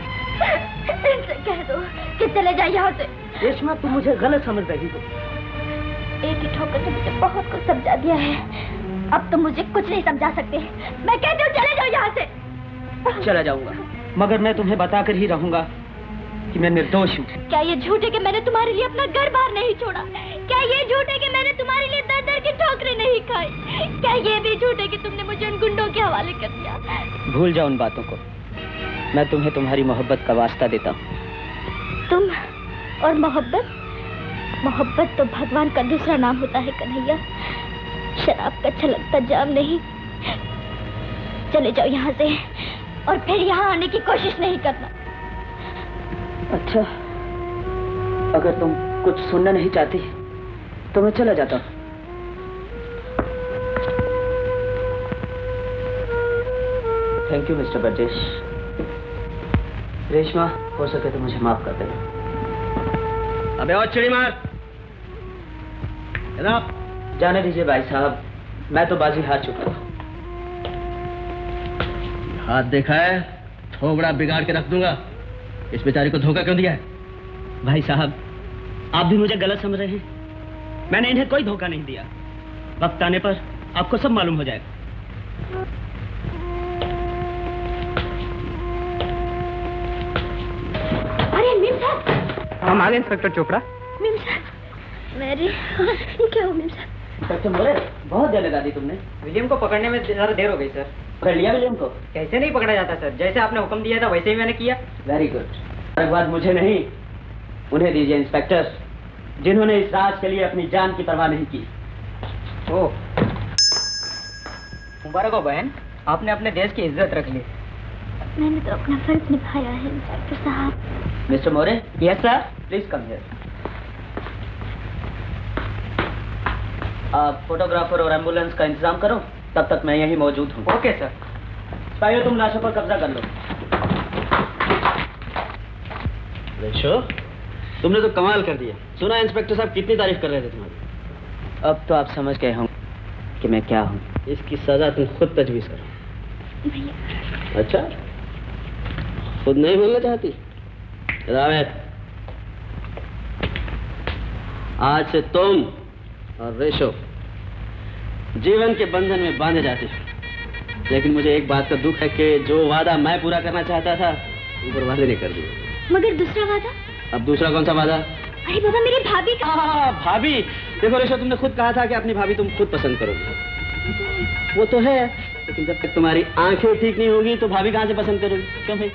इनसे कह दो कि चले जाए यहाँ से। रेशमा, तुम मुझे गलत समझ रही हो। एक ही ठोकर से मुझे बहुत कुछ समझा दिया है। अब तुम मुझे कुछ नहीं समझा सकते। मैं कहती हूँ चले जाओ यहाँ से। चला जाऊंगा, मगर मैं तुम्हें बताकर ही रहूंगा कि मैं निर्दोष हूँ। क्या ये झूठ है कि मैंने तुम्हारे लिए अपना घर बार नहीं छोड़ा? क्या ये झूठ है कि मैंने तुम्हारे लिए दर दर की ठोकरें नहीं खाई? क्या ये भी झूठ है कि तुमने मुझे उन गुंडों के हवाले कर दिया? भूल जाओ उन बातों को। मैं तुम्हें तुम्हारी मोहब्बत का वास्ता देता हूँ। तुम और मोहब्बत? मोहब्बत तो भगवान का दूसरा नाम होता है कन्हैया, शराब का छलकता जाम नहीं। चले जाओ यहाँ से और फिर यहाँ आने की कोशिश नहीं करना। अच्छा, अगर तुम कुछ सुनना नहीं चाहती तो मैं चला जाता हूँ। Thank you mister Brajesh. Reshma, हो सके तो मुझे माफ कर देना। अबे और चिड़ी मार। जाने दीजिए भाई साहब, मैं तो बाजी हार चुका हूँ। हाथ देखा है, थोबड़ा बिगाड़ के रख दूंगा। इस बेचारी को धोखा क्यों दिया है? भाई साहब, आप भी मुझे गलत समझ रहे हैं। मैंने इन्हें कोई धोखा नहीं दिया। वक्त आने पर आपको सब मालूम हो जाएगा। अरे मीम साहब। हम आ गए इंस्पेक्टर चोपड़ा। मीम साहब, मेरी क्या हो मीम साहब? इंस्पेक्टर मोरे, बहुत देर लगा दी तुमने। विलियम को पकड़ने में ज़्यादा देर हो गई सर। पकड़ लिया विलियम को? कैसे नहीं पकड़ा जाता सर, जैसे आपने हुक्म दिया था वैसे ही मैंने किया। Very good. एक बात मुझे नहीं, उन्हें दीजिए इंस्पेक्टर, जिन्होंने इस राज के लिए अपनी जान की परवाह नहीं की। ओह, मुबारक हो बहन, आपने अपने देश की इज्जत रख ली। मैंने तो अपना फर्ज निभाया है इंस्पेक्टर साहब। Mister more. Yes sir. Please come here. आप फोटोग्राफर और एम्बुलेंस का इंतजाम करो, तब तक मैं यहीं मौजूद हूँ। Okay sir. स्पाइरो, तुम लाशों पर कब्जा कर लो। रेशो, तुमने तो कमाल कर दिया। सुना इंस्पेक्टर साहब कितनी तारीफ कर रहे थे तुम्हारी। अब तो आप समझ गए हों कि मैं क्या हूँ। इसकी सजा तुम खुद तजवीज करो। अच्छा, खुद नहीं बोलना चाहती? रावत, आज से तुम और रेशो जीवन के बंधन में बांधे जाते हो। लेकिन मुझे एक बात का दुख है कि जो वादा मैं पूरा करना चाहता था, ऊपर वाले ने कर दिया। मगर दूसरा वादा? अब दूसरा कौन सा वादा? अरे बाबा, मेरी भाभी का। भाभी, देखो रेशो, तुमने खुद कहा था कि अपनी भाभी तुम खुद पसंद करोगे। वो तो है, लेकिन जब तक तुम्हारी आंखें ठीक नहीं होगी तो भाभी कहाँ से पसंद करोगी? क्यों भाई?